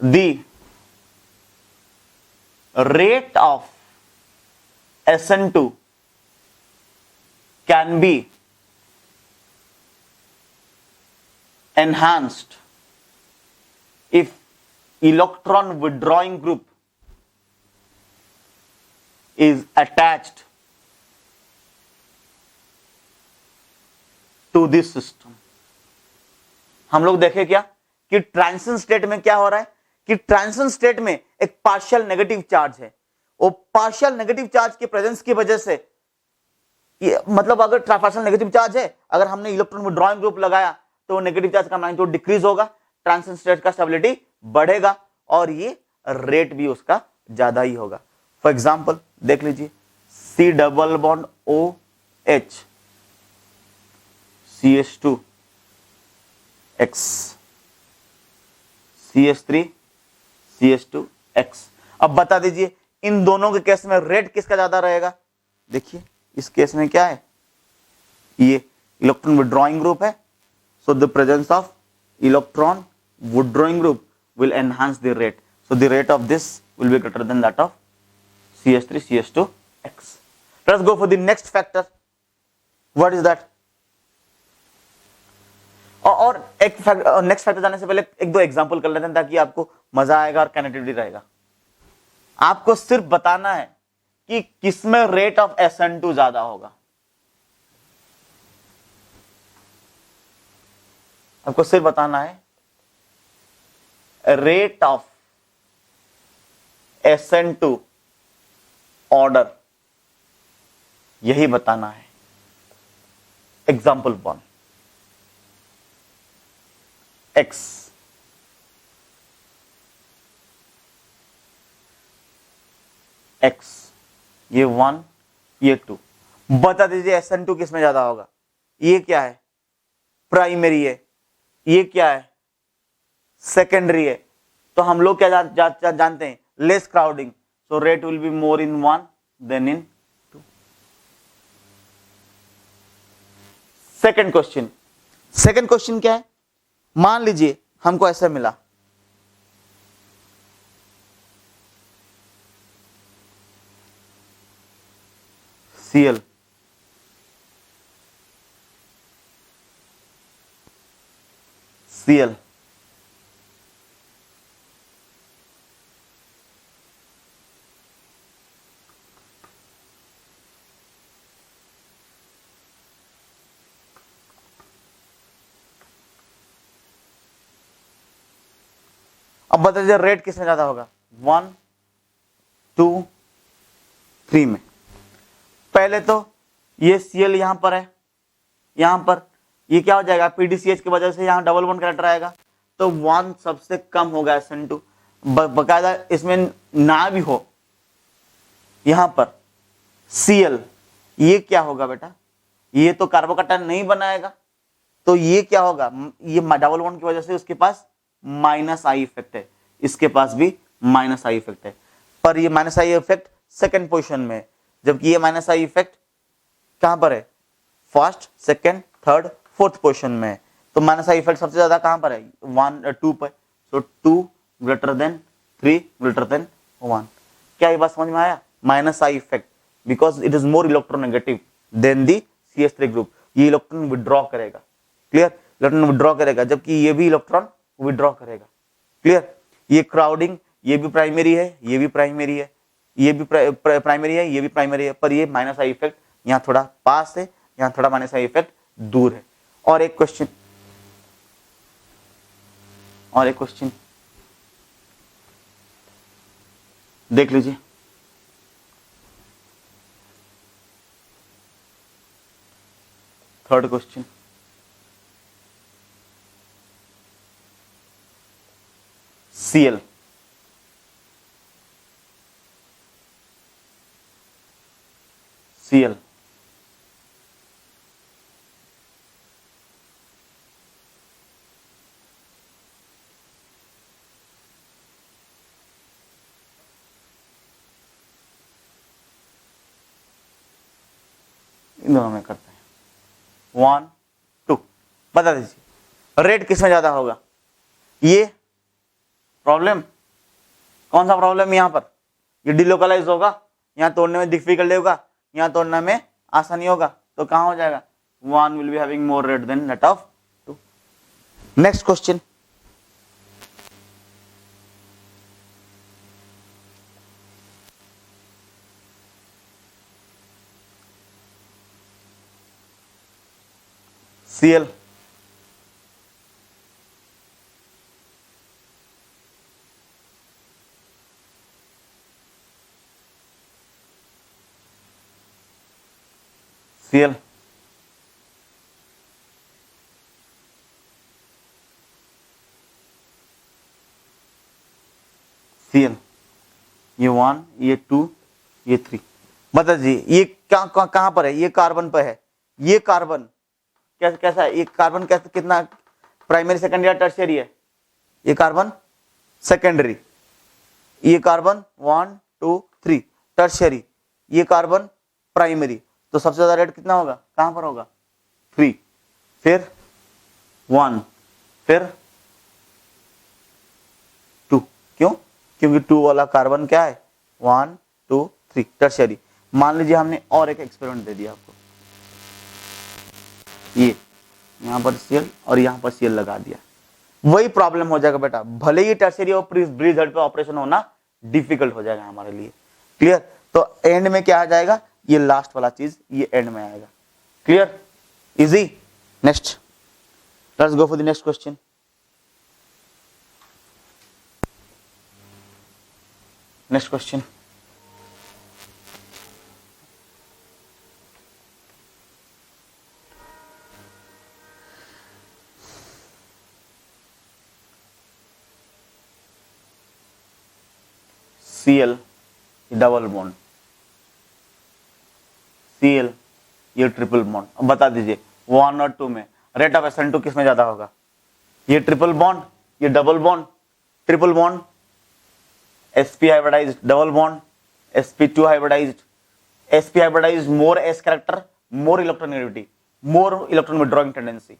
the rate of SN2 can be enhanced if electron withdrawing group is attached to this system. हम लोग देखें क्या कि ट्रांजिशन स्टेट में क्या हो रहा है कि ट्रांजिशन स्टेट में एक पार्शियल नेगेटिव चार्ज है. वो पार्शियल नेगेटिव चार्ज के प्रेजेंस की वजह से, मतलब अगर पार्शियल नेगेटिव चार्ज है, अगर हमने इलेक्ट्रॉन विथड्रॉइंग ग्रुप लगाया तो वो नेगेटिव चार्ज का मैग्नीट्यूड डिक्रीज होगा, ट्रांजिशन स्टेट का स्टेबिलिटी बढ़ेगा और ये रेट भी उसका ज्यादा ही होगा. फॉर एग्जाम्पल देख लीजिए, C double bond OH CH2 X CH3 CH2 X. अब बता दीजिए इन दोनों के केस में रेट किसका ज्यादा रहेगा? देखिए इस केस में क्या है, ये इलेक्ट्रॉन विथड्रॉइंग ग्रुप है, so the presence of electron withdrawing group will enhance the rate, so the rate of this will be greater than that of CH3 CH2 X. Let us go for the next factor. What is that? और एक next factor जाने से पहले एक दो example कर लेते हैं ताकि आपको मजा आएगा और कनेक्टिविटी रहेगा। आपको सिर्फ बताना है कि किसमें रेट ऑफ SN2 ज्यादा होगा। आपको सिर्फ बताना है रेट ऑफ SN2 ऑर्डर, यही बताना है। एग्जाम्पल 1, X ये 1 ये 2, बता दीजिए SN2 किसमें ज्यादा होगा। ये क्या है? प्राइमरी है। ये क्या है? सेकेंडरी है। तो हम लोग क्या जानते हैं? Less crowding, so rate will be more in 1 than in 2। Second question क्या है? मान लीजिए हमको ऐसा मिला, Cl अब बता दीजिए रेट किसमें ज्यादा होगा? 1, 2, 3 में। पहले तो ये Cl यहां पर है, यहां पर ये क्या हो जाएगा? PDCH की वजह से यहां डबल बॉन्ड कैरेक्टर आएगा, तो 1 सबसे कम होगा SN2। बकायदा इसमें ना भी हो यहां पर Cl, ये क्या होगा बेटा? ये तो कार्बोकैटायन नहीं बनाएगा, तो ये क्या होगा? ये डबल बॉन्ड की वजह से उसके पास -I इफेक्ट है, इसके पास भी -I इफेक्ट है, पर ये -I इफेक्ट सेकंड पोजीशन में, जबकि ये -I इफेक्ट कहां पर है? First, second, third, fourth position में। तो -I इफेक्ट सबसे ज्यादा कहां पर है? 2 पर। सो 2 ग्रेटर देन 3 ग्रेटर देन 1। क्या ये बात समझ में आया? -I effect because it is more electronegative than the CH3 group. ये इलेक्ट्रॉन विड्रॉ करेगा, क्लियर? इलेक्ट्रॉन विड्रॉ करेगा, जबकि ये भी इलेक्ट्रॉन विड्रॉ करेगा, क्लियर? ये क्राउडिंग, ये भी प्राइमरी है, ये भी प्राइमरी है, ये भी प्राइमरी है, ये भी प्राइमरी है, पर ये -I इफेक्ट यहां थोड़ा पास है, यहां थोड़ा -I इफेक्ट दूर है। और एक क्वेश्चन देख लीजिए। थर्ड क्वेश्चन, Cl इन दोनों में करते हैं 1, 2। बता दीजिए रेट किसमें ज्यादा होगा? ये प्रॉब्लम, कौन सा प्रॉब्लम? यहां पर ये डिलोकलाइज होगा, यहां तोड़ने में डिफिकल्टी होगा, यहां तोड़ने में आसानी होगा, तो कहां हो जाएगा? 1 will be having more rate than that of 2। Next question, Cl ये 1, ये 2, ये 3। बता दीजिए ये कहां पर है? ये कार्बन पर है। ये कार्बन कैसा है? ये कार्बन कैसा, कितना प्राइमरी, सेकेंडरी या टर्शियरी है? ये कार्बन सेकेंडरी, ये कार्बन 1, 2, 3 टर्शियरी, ये कार्बन प्राइमरी। तो सबसे ज्यादा रेट कितना होगा? कहां पर होगा? 3, फिर 1, फिर 2। क्यों? क्योंकि 2 वाला कार्बन क्या है? 1, 2, 3 टर्शियरी। मान लीजिए हमने और एक एक्सपेरिमेंट दे दिया आपको, यहाँ पर Cl और यहाँ पर Cl लगा दिया, वही प्रॉब्लम हो जाएगा बेटा, भले ही टर्शियरी और ब्रिज हेड पे ऑपरेशन होना डिफिकल्ट हो जाएगा हमारे लिए। क्लियर? तो एंड में क्या आ जाएगा, ये लास्ट वाला चीज ये एंड में आएगा। Clear? Easy? Next, let's go for the next question. Next question, Cl double bond, Cl ये ट्रिपल बॉन्ड, अब बता दीजिए 1 और 2 में रेट ऑफ SN2 किसमें ज्यादा होगा, ये ट्रिपल बॉन्ड, ये double bond, triple bond sp hybridized, double bond sp2 hybridized, sp hybridized more s character, more electronegativity, more electron withdrawing tendency,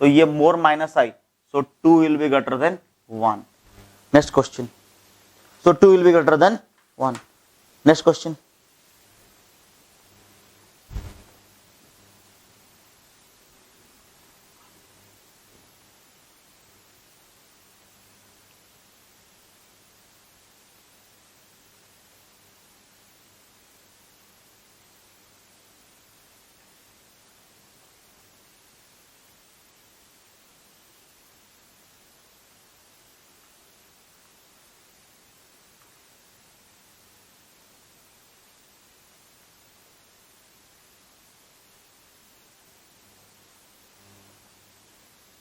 तो ये more minus I, so 2 will be greater than 1। Next question, so 2 will be greater than 1. Next question,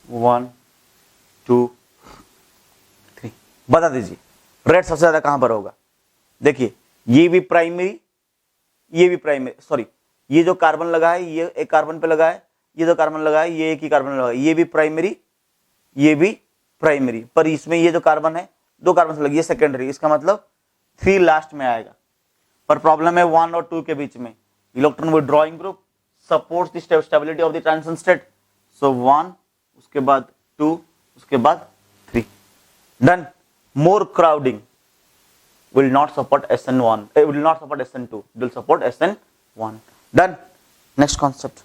one two three, बता दीजिए rate सबसे ज्यादा कहां पर होगा। देखिए ये भी प्राइमरी, ये भी प्राइमरी, सॉरी ये जो कार्बन लगा है ये एक कार्बन पे लगा है, ये जो कार्बन लगा है ये एक ही कार्बन लगा है, ये भी प्राइमरी, ये भी प्राइमरी, पर इसमें ये जो कार्बन है 2 कार्बन से लगी है सेकेंडरी, इसका मतलब 3 लास्ट में आएगा। पर प्रॉब्लम है 1 और 2 के बीच में, electron withdrawing group supports the stability of the transition state, so 1 उसके बाद 2 उसके बाद 3, done. More crowding will not support SN1, it will not support SN2, it will support SN1, done। next concept,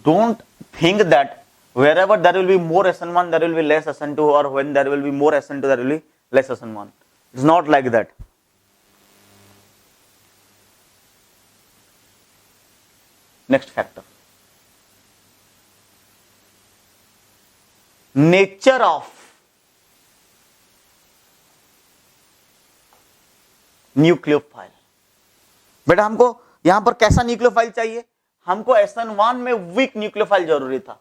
don't think that wherever there will be more SN1 there will be less SN2, or when there will be more SN2 there will be less SN1, it's not like that। next factor, nature of nucleophile. बेटा हमको यहां पर कैसा nucleophile चाहिए, हमको SN1 में weak nucleophile जरूरी था,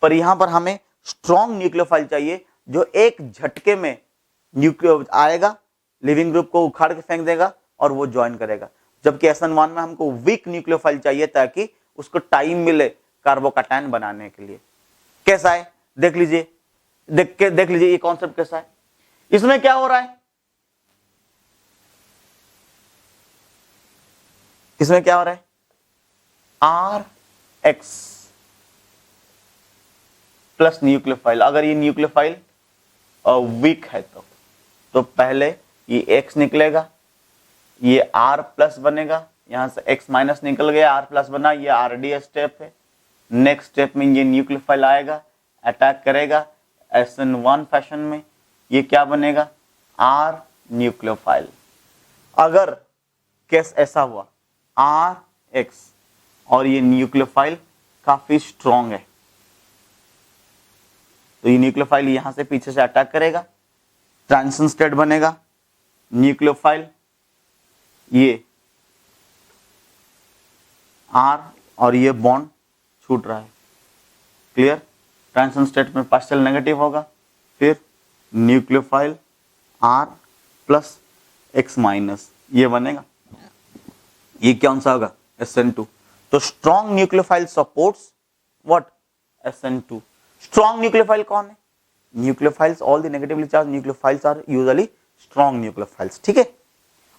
पर यहां पर हमें स्ट्रॉन्ग न्यूक्लियोफाइल चाहिए जो एक झटके में न्यूक्लियो आएगा, लिविंग ग्रुप को उखाड़ के फेंक देगा और वो ज्वाइन करेगा, जबकि SN1 में हमको वीक न्यूक्लियोफाइल चाहिए ताकि उसको टाइम मिले कार्बोकैटायन बनाने के लिए। कैसा है देख लीजिए, देख लीजिए ये कॉन्सेप्ट कैसा है। इसमें क्या हो रहा है, इसमें क्या हो रहा है, RX प्लस न्यूक्लियोफाइल, अगर ये न्यूक्लियोफाइल वीक है तो पहले ये X निकलेगा, ये R प्लस बनेगा, यहां से X माइनस निकल गया, R प्लस बना, ये RD स्टेप है। नेक्स्ट स्टेप में ये न्यूक्लियोफाइल आएगा, अटैक करेगा SN1 फैशन में, ये क्या बनेगा, R न्यूक्लियोफाइल। अगर केस ऐसा हुआ RX और ये न्यूक्लियोफाइल काफी स्ट्रॉन्ग है, तो ये न्यूक्लियोफाइल यहां से पीछे से अटैक करेगा, ट्रांजिशन स्टेट बनेगा, न्यूक्लियोफाइल ये R और ये बॉन्ड छूट रहा है, क्लियर। ट्रांजिशन स्टेट में पार्शियल नेगेटिव होगा, फिर nucleophile R plus X minus ये बनेगा, ये कौन सा होगा, SN2। तो strong nucleophile supports what, SN2। Strong nucleophile कौन है, nucleophiles, all the negatively charge nucleophiles are usually strong nucleophiles, ठीक है।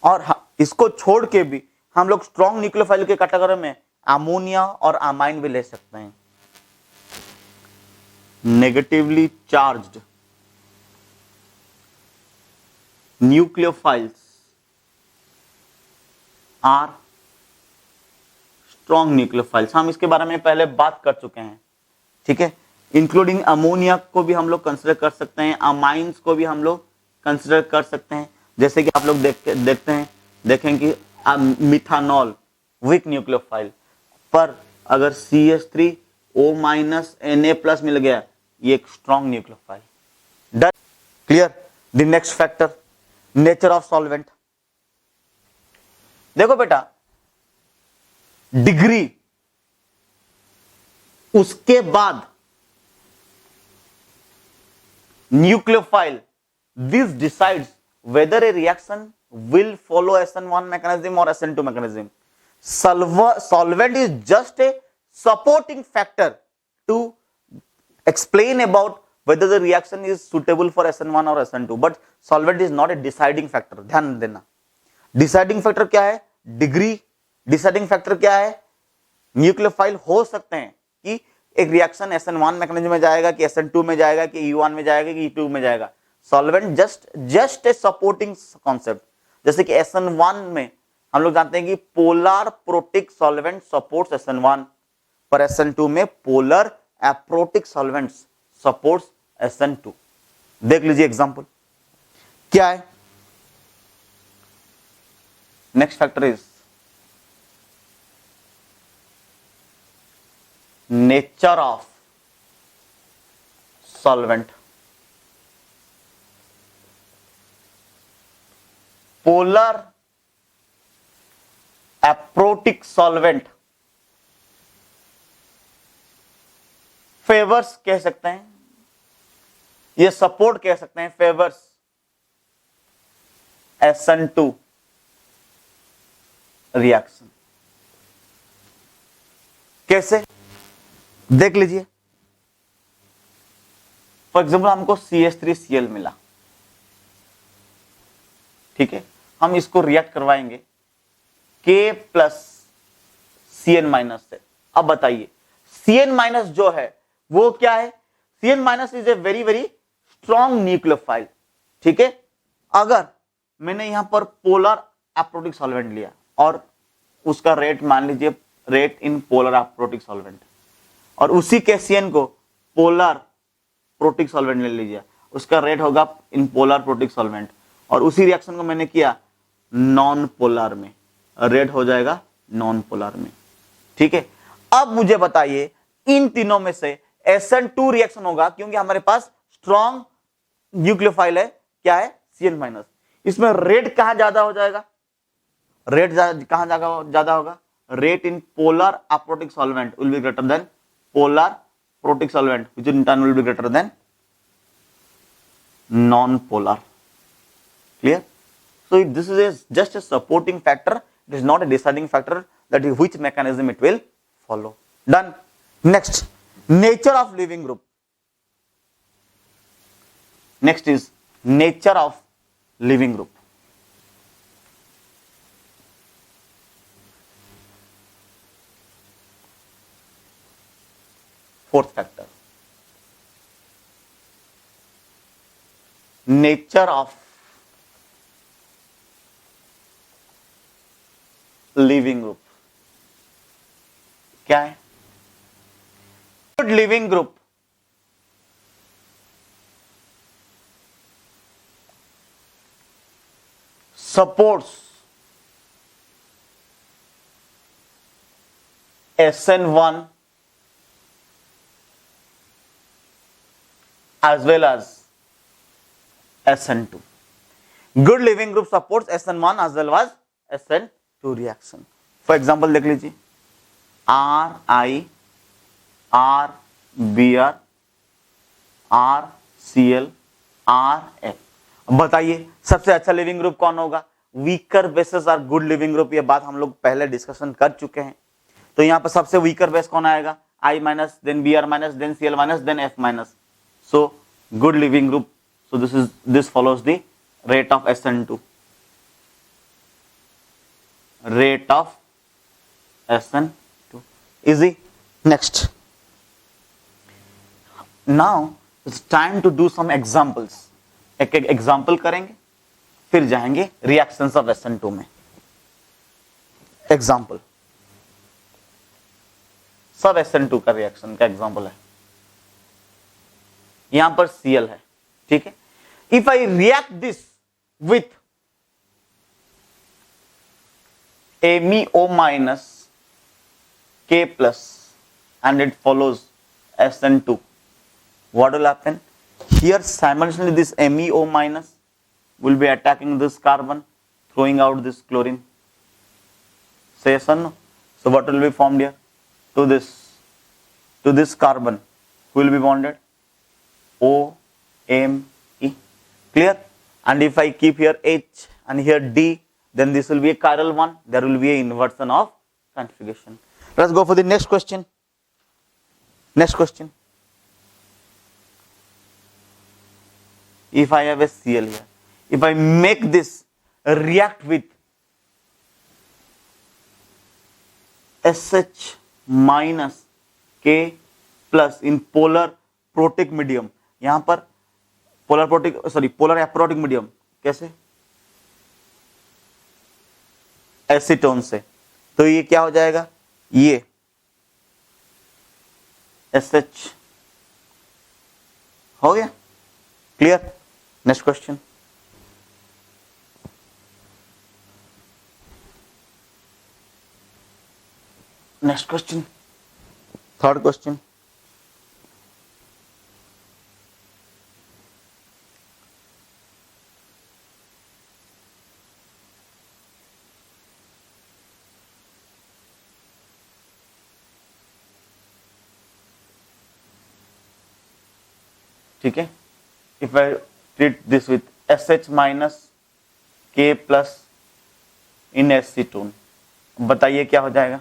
और इसको छोड़ के भी हम लोग स्ट्रॉन्ग न्यूक्लियोफाइल के कैटेगरी में अमोनिया और अमाइन भी ले सकते हैं। Negatively charged nucleophiles are strong nucleophiles, हम इसके बारे में पहले बात कर चुके हैं, ठीक है। इंक्लूडिंग अमोनिया को भी हम लोग कंसिडर कर सकते हैं, अमाइंस को भी हम लोग कंसिडर कर सकते हैं। जैसे कि आप लोग देखें कि मिथानॉल वीक न्यूक्लियोफाइल, पर अगर CH3O- Na+ मिल गया, ये एक strong nucleophile. Done, clear. The next factor, nature of solvent. देखो बेटा, डिग्री, उसके बाद nucleophile, this decides whether A reaction will follow SN1 mechanism or SN2 mechanism. Solvent is just a supporting factor to explain about whether the reaction is suitable for SN1 or SN2, but solvent is not a deciding factor. ध्यान देना, deciding factor क्या है? Degree. Deciding factor क्या है? Nucleophile हो सकते हैं कि एक रिएक्शन SN1 मैकेनिज्म में जाएगा कि SN2 में जाएगा कि E1 में जाएगा कि E2 में जाएगा। Solvent just a supporting concept. जैसे कि SN1 में हम लोग जानते हैं कि polar protic solvent supports SN1, पर SN2 में polar aprotic solvent supports SN2। देख लीजिए एग्जांपल क्या है। Next factor is nature of solvent. Polar aprotic solvent favours कह सकते हैं, ये सपोर्ट कह सकते हैं, फेवर्स SN2 रिएक्शन। कैसे? देख लीजिए। फॉर एग्जाम्पल हमको CH3Cl मिला, ठीक है, हम इसको रिएक्ट करवाएंगे K+ Cn- से। अब बताइए Cn- जो है वो क्या है? Cn- is a very very strong nucleophile, ठीक है। अगर मैंने यहां पर पोलर एप्रोटिक सॉल्वेंट लिया और उसका रेट मान लीजिए rate in polar aprotic solvent, और उसी के Cn को पोलर प्रोटिक सॉल्वेंट ले लीजिए, उसका रेट होगा इन पोलर प्रोटिक सॉल्वेंट, और उसी रिएक्शन को मैंने किया नॉन पोलर में, रेट हो जाएगा नॉन पोलर में, ठीक है। अब मुझे बताइए इन तीनों में से SN2 रिएक्शन होगा, क्योंकि हमारे पास स्ट्रॉन्ग न्यूक्लियोफाइल है, क्या है? Cn-। इसमें रेट कहां ज्यादा हो जाएगा? रेट कहां ज्यादा होगा? Rate in polar aprotic solvent will be greater then polar protic solvent, which in turn will be greater then non polar. Clear? So this is just a supporting factor. It is not a deciding factor that is which mechanism it will follow. Done. Next, nature of leaving group. Next is nature of leaving group. Fourth factor, nature of leaving group. क्या है? Good leaving group supports SN1 as well as SN2. Good living group supports SN1 as well as SN2 reaction. For example देख लीजिए, RI, R Br, RCl, RF। बताइए सबसे अच्छा living group कौन होगा? Weaker bases are good leaving group, ये बात हम लोग पहले डिस्कशन कर चुके हैं। तो यहां पर सबसे वीकर बेस कौन आएगा? I-, then Br-, then Cl-, then F-। So good living group. So this follows the rate of SN2. Rate of SN2. Easy. Next. Now it's time to do some examples. एक example करेंगे, फिर जाएंगे reactions of SN2 में। Example, सब SN2 का reaction का example है। यहां पर Cl है, ठीक है। If I react this with MeO minus K plus and it follows SN2, what will happen? Here simultaneously this MeO minus will be attacking this carbon, throwing out this chlorine. Say yes or no? So what will be formed here? To this carbon, who will be bonded? OMe. Clear? And if I keep here H and here D, then this will be a chiral one. There will be an inversion of configuration. Let's go for the next question. Next question. If I have a Cl here, if I make this react with SH minus K plus in polar protic medium, यहां पर polar aprotic medium कैसे? Acetone से, तो ये क्या हो जाएगा? ये SH हो गया। Clear? Next question. Next question, third question. ठीक है, if I treat this with SH minus K plus in acetone, बताइए क्या हो जाएगा?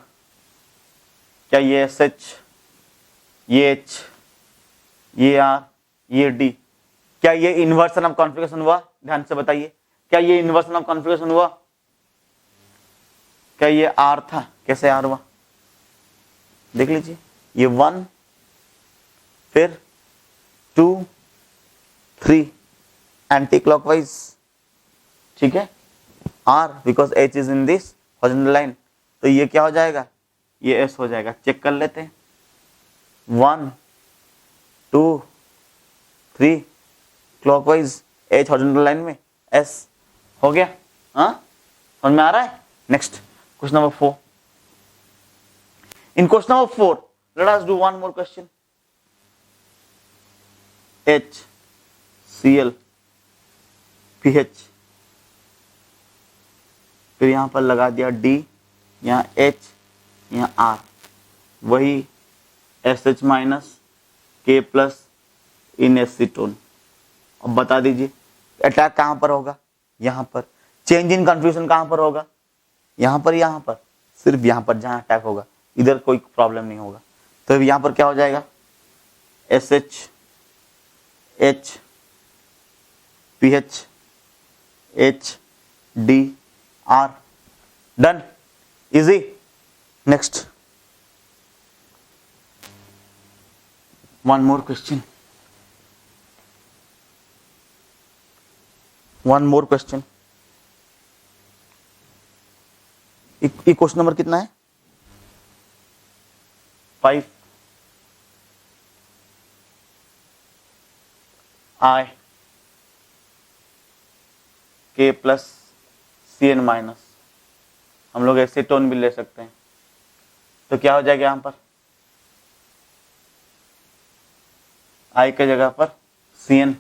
क्या ये SH, ये H, ये R, ये D, क्या ये इन्वर्सन ऑफ कॉन्फिगरेशन हुआ? ध्यान से बताइए, क्या ये इन्वर्सन ऑफ कॉन्फिगरेशन हुआ? क्या ये R था? कैसे R हुआ? देख लीजिए, ये 1 फिर 2 3 एंटी क्लॉकवाइज, ठीक है। R because H is in this horizontal line, तो ये क्या हो जाएगा? ये S हो जाएगा। चेक कर लेते हैं, 1 2 3 क्लॉकवाइज, H हॉरिजॉन्टल लाइन में, S हो गया। हाँ, समझ में आ रहा है? Next question number 4। In question number 4 let us do one more question. HCl pH, फिर यहां पर लगा दिया D, यहां H, यहां R, वही SH माइनस K प्लस इन एसीटोन। अब बता दीजिए अटैक कहां पर होगा? यहां पर। चेंज इन कन्फ्यूजन कहां पर होगा? यहां पर, यहां पर, सिर्फ यहां पर जहां अटैक होगा, इधर कोई प्रॉब्लम नहीं होगा। तो यहां पर क्या हो जाएगा? SH H pH H D R, done, easy. Next one more question, one more question. ये क्वेश्चन नंबर कितना है? 5। I K plus CN minus, हम लोग एसीटोन भी ले सकते हैं, तो क्या हो जाएगा यहां पर? I के जगह पर CN,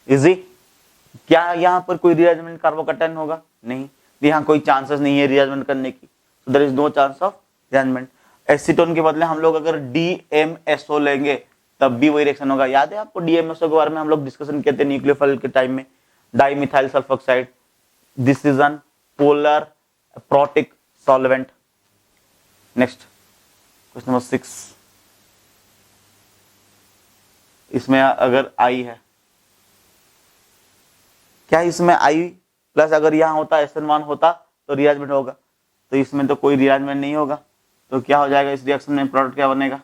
इजी। क्या यहां पर कोई रीअरेंजमेंट कार्बोकैटायन होगा? नहीं, यहां कोई चांसेस नहीं है रीअरेंजमेंट करने की, so there is no chance of rearrangement. Acetone के बदले हम लोग अगर DMSO लेंगे तब भी वही रिएक्शन होगा। याद है आपको DMSO के बारे में हम लोग डिस्कशन किए थे न्यूक्लियोफाइल के टाइम में, dimethyl sulphoxide. This is an polar protic solvent. Next question number 6, इसमें अगर I है, क्या इसमें I प्लस अगर यहां होता SN1 होता तो रिअरेंजमेंट होगा, तो इसमें तो कोई रिअरेंजमेंट नहीं होगा, तो क्या हो जाएगा इस रिएक्शन में? प्रोडक्ट क्या बनेगा?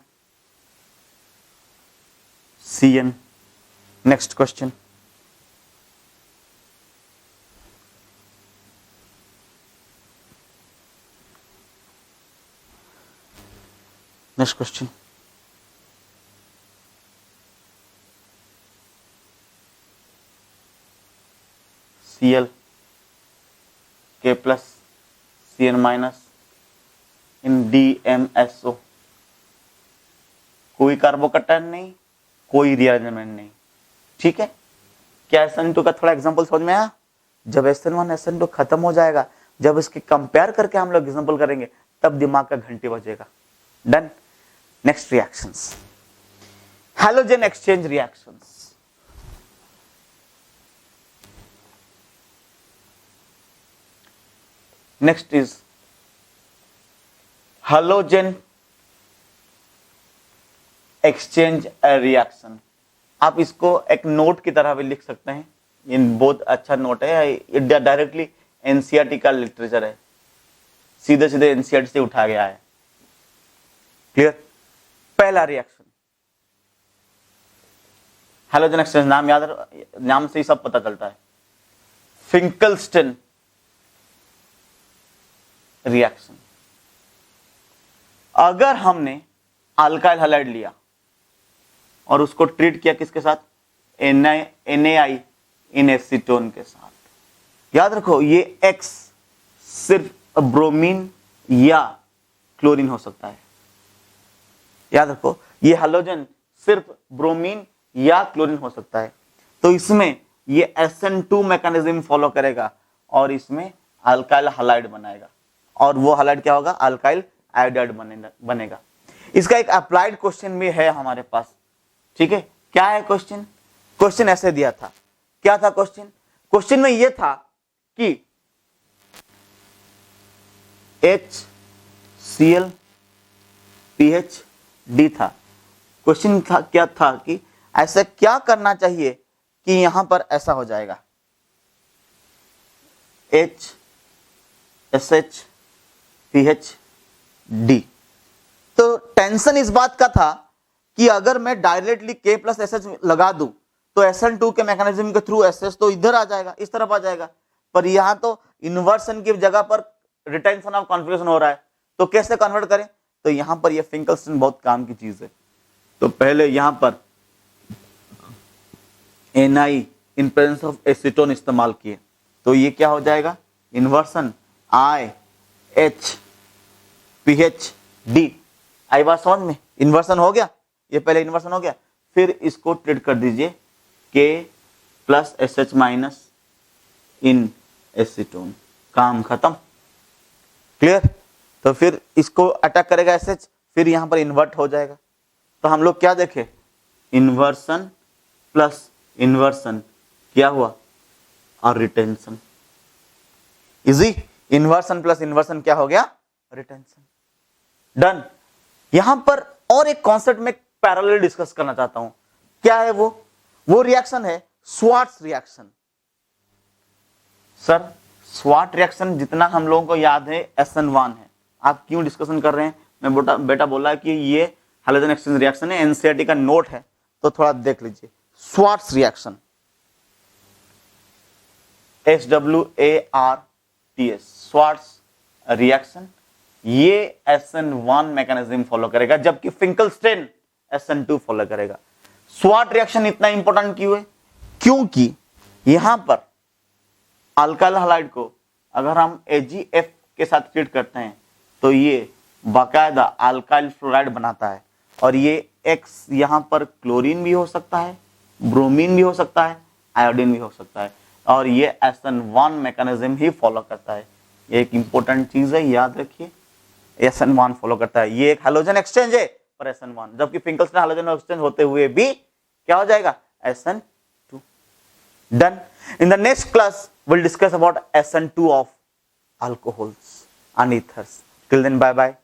CN। Next question, next question, Cl K plus Cn minus इन DMSO, कोई कार्बोकैटायन नहीं, कोई रीअरेंजमेंट नहीं, ठीक है। क्या SN2 का थोड़ा एग्जांपल समझ में आया? जब SN1 SN2 खत्म हो जाएगा, जब इसके कंपेयर करके हम लोग एग्जांपल करेंगे, तब दिमाग का घंटी बजेगा। Done. Next reactions, halogen exchange reactions. Next is halogen exchange reaction. आप इसको एक नोट की तरह भी लिख सकते हैं, ये बहुत अच्छा नोट है, ये डायरेक्टली एनसीईआरटी का लिटरेचर है, सीधे सीधे एनसीईआरटी से उठाया गया है। क्लियर? पहला रिएक्शन हैलोजन एक्सचेंज, नाम याद, नाम से ही सब पता चलता है, फिंकलस्टन रिएक्शन। अगर हमने अल्काइल हैलाइड लिया और उसको ट्रीट किया किसके साथ? NaI इन एसीटोन के साथ, याद रखो ये X सिर्फ ब्रोमीन या क्लोरीन हो सकता है। याद रखो ये हैलोजन सिर्फ ब्रोमीन या क्लोरीन हो सकता है, तो इसमें ये SN2 मैकेनिज्म फॉलो करेगा और इसमें अल्काइल हैलाइड बनाएगा, और वो हैलाइड क्या होगा? अल्काइल आयोडाइड बनेगा। इसका एक अप्लाइड क्वेश्चन भी है हमारे पास, ठीक है। क्या है क्वेश्चन? क्वेश्चन ऐसे दिया था, क्या था क्वेश्चन? क्वेश्चन में ये था कि HCl pH D था। क्वेश्चन था क्या था कि ऐसा क्या करना चाहिए कि यहां पर ऐसा हो जाएगा, HSH pH D। तो टेंशन इस बात का था कि अगर मैं डायरेक्टली K प्लस SH लगा दूं तो SN2 के मैकेनिज्म के थ्रू SH तो इधर आ जाएगा, इस तरफ आ जाएगा, पर यहां तो इन्वर्सन की जगह पर रिटेंशन ऑफ कॉन्फिगरेशन हो रहा है, तो कैसे कन्वर्ट करें? तो यहां पर ये फिंकलस्टन बहुत काम की चीज है। तो पहले यहां पर Na in presence of acetone इस्तेमाल किए, तो ये क्या हो जाएगा? Inversion IH pH D। आई बात समझ में? इन्वर्सन हो गया, ये पहले इन्वर्सन हो गया, फिर इसको ट्रीट कर दीजिए K प्लस SH माइनस इन एसीटोन, काम खत्म। क्लियर? तो फिर इसको अटैक करेगा SH, फिर यहां पर इन्वर्ट हो जाएगा। तो हम लोग क्या देखे? इन्वर्सन प्लस इन्वर्सन क्या हुआ? और retention. Easy? Inversion plus inversion क्या हो गया? रिटेंशन। डन। यहां पर और एक कॉन्सेप्ट में पैरेलल डिस्कस करना चाहता हूं, क्या है वो रिएक्शन है Swarts reaction. Sir sword reaction जितना हम लोगों को याद है SN1 है, आप क्यों डिस्कशन कर रहे हैं? मैं बेटा बोला है कि ये हैलोजन एक्सचेंज रिएक्शन है, एनसीईआरटी का नोट है, तो थोड़ा देख लीजिए। Swarts reaction, SWARTS, Swarts reaction, ये SN1 मैकेनिज्म फॉलो करेगा, जबकि फिंकलस्टेन SN2 फॉलो करेगा। स्वार्ट रिएक्शन इतना इंपॉर्टेंट क्यों है? क्योंकि यहां पर अल्काइल हैलाइड को अगर हम AgF के साथ ट्रीट करते हैं तो ये बाकायदा अल्काइल फ्लोराइड बनाता है, और ये X यहां पर क्लोरीन भी हो सकता है, ब्रोमीन भी हो सकता है, आयोडीन भी हो सकता है, और ये SN1 मैकेनिज्म ही फॉलो करता है। ये एक इंपॉर्टेंट चीज है, याद रखिए, SN1 फॉलो करता है। ये एक हैलोजन एक्सचेंज है पर SN1, जबकि फिंकलस्टन हैलोजन एक्सचेंज होते हुए भी क्या हो जाएगा? SN2। Done. In the next class we'll discuss about SN2 of alcohols and ethers. Till then, bye bye.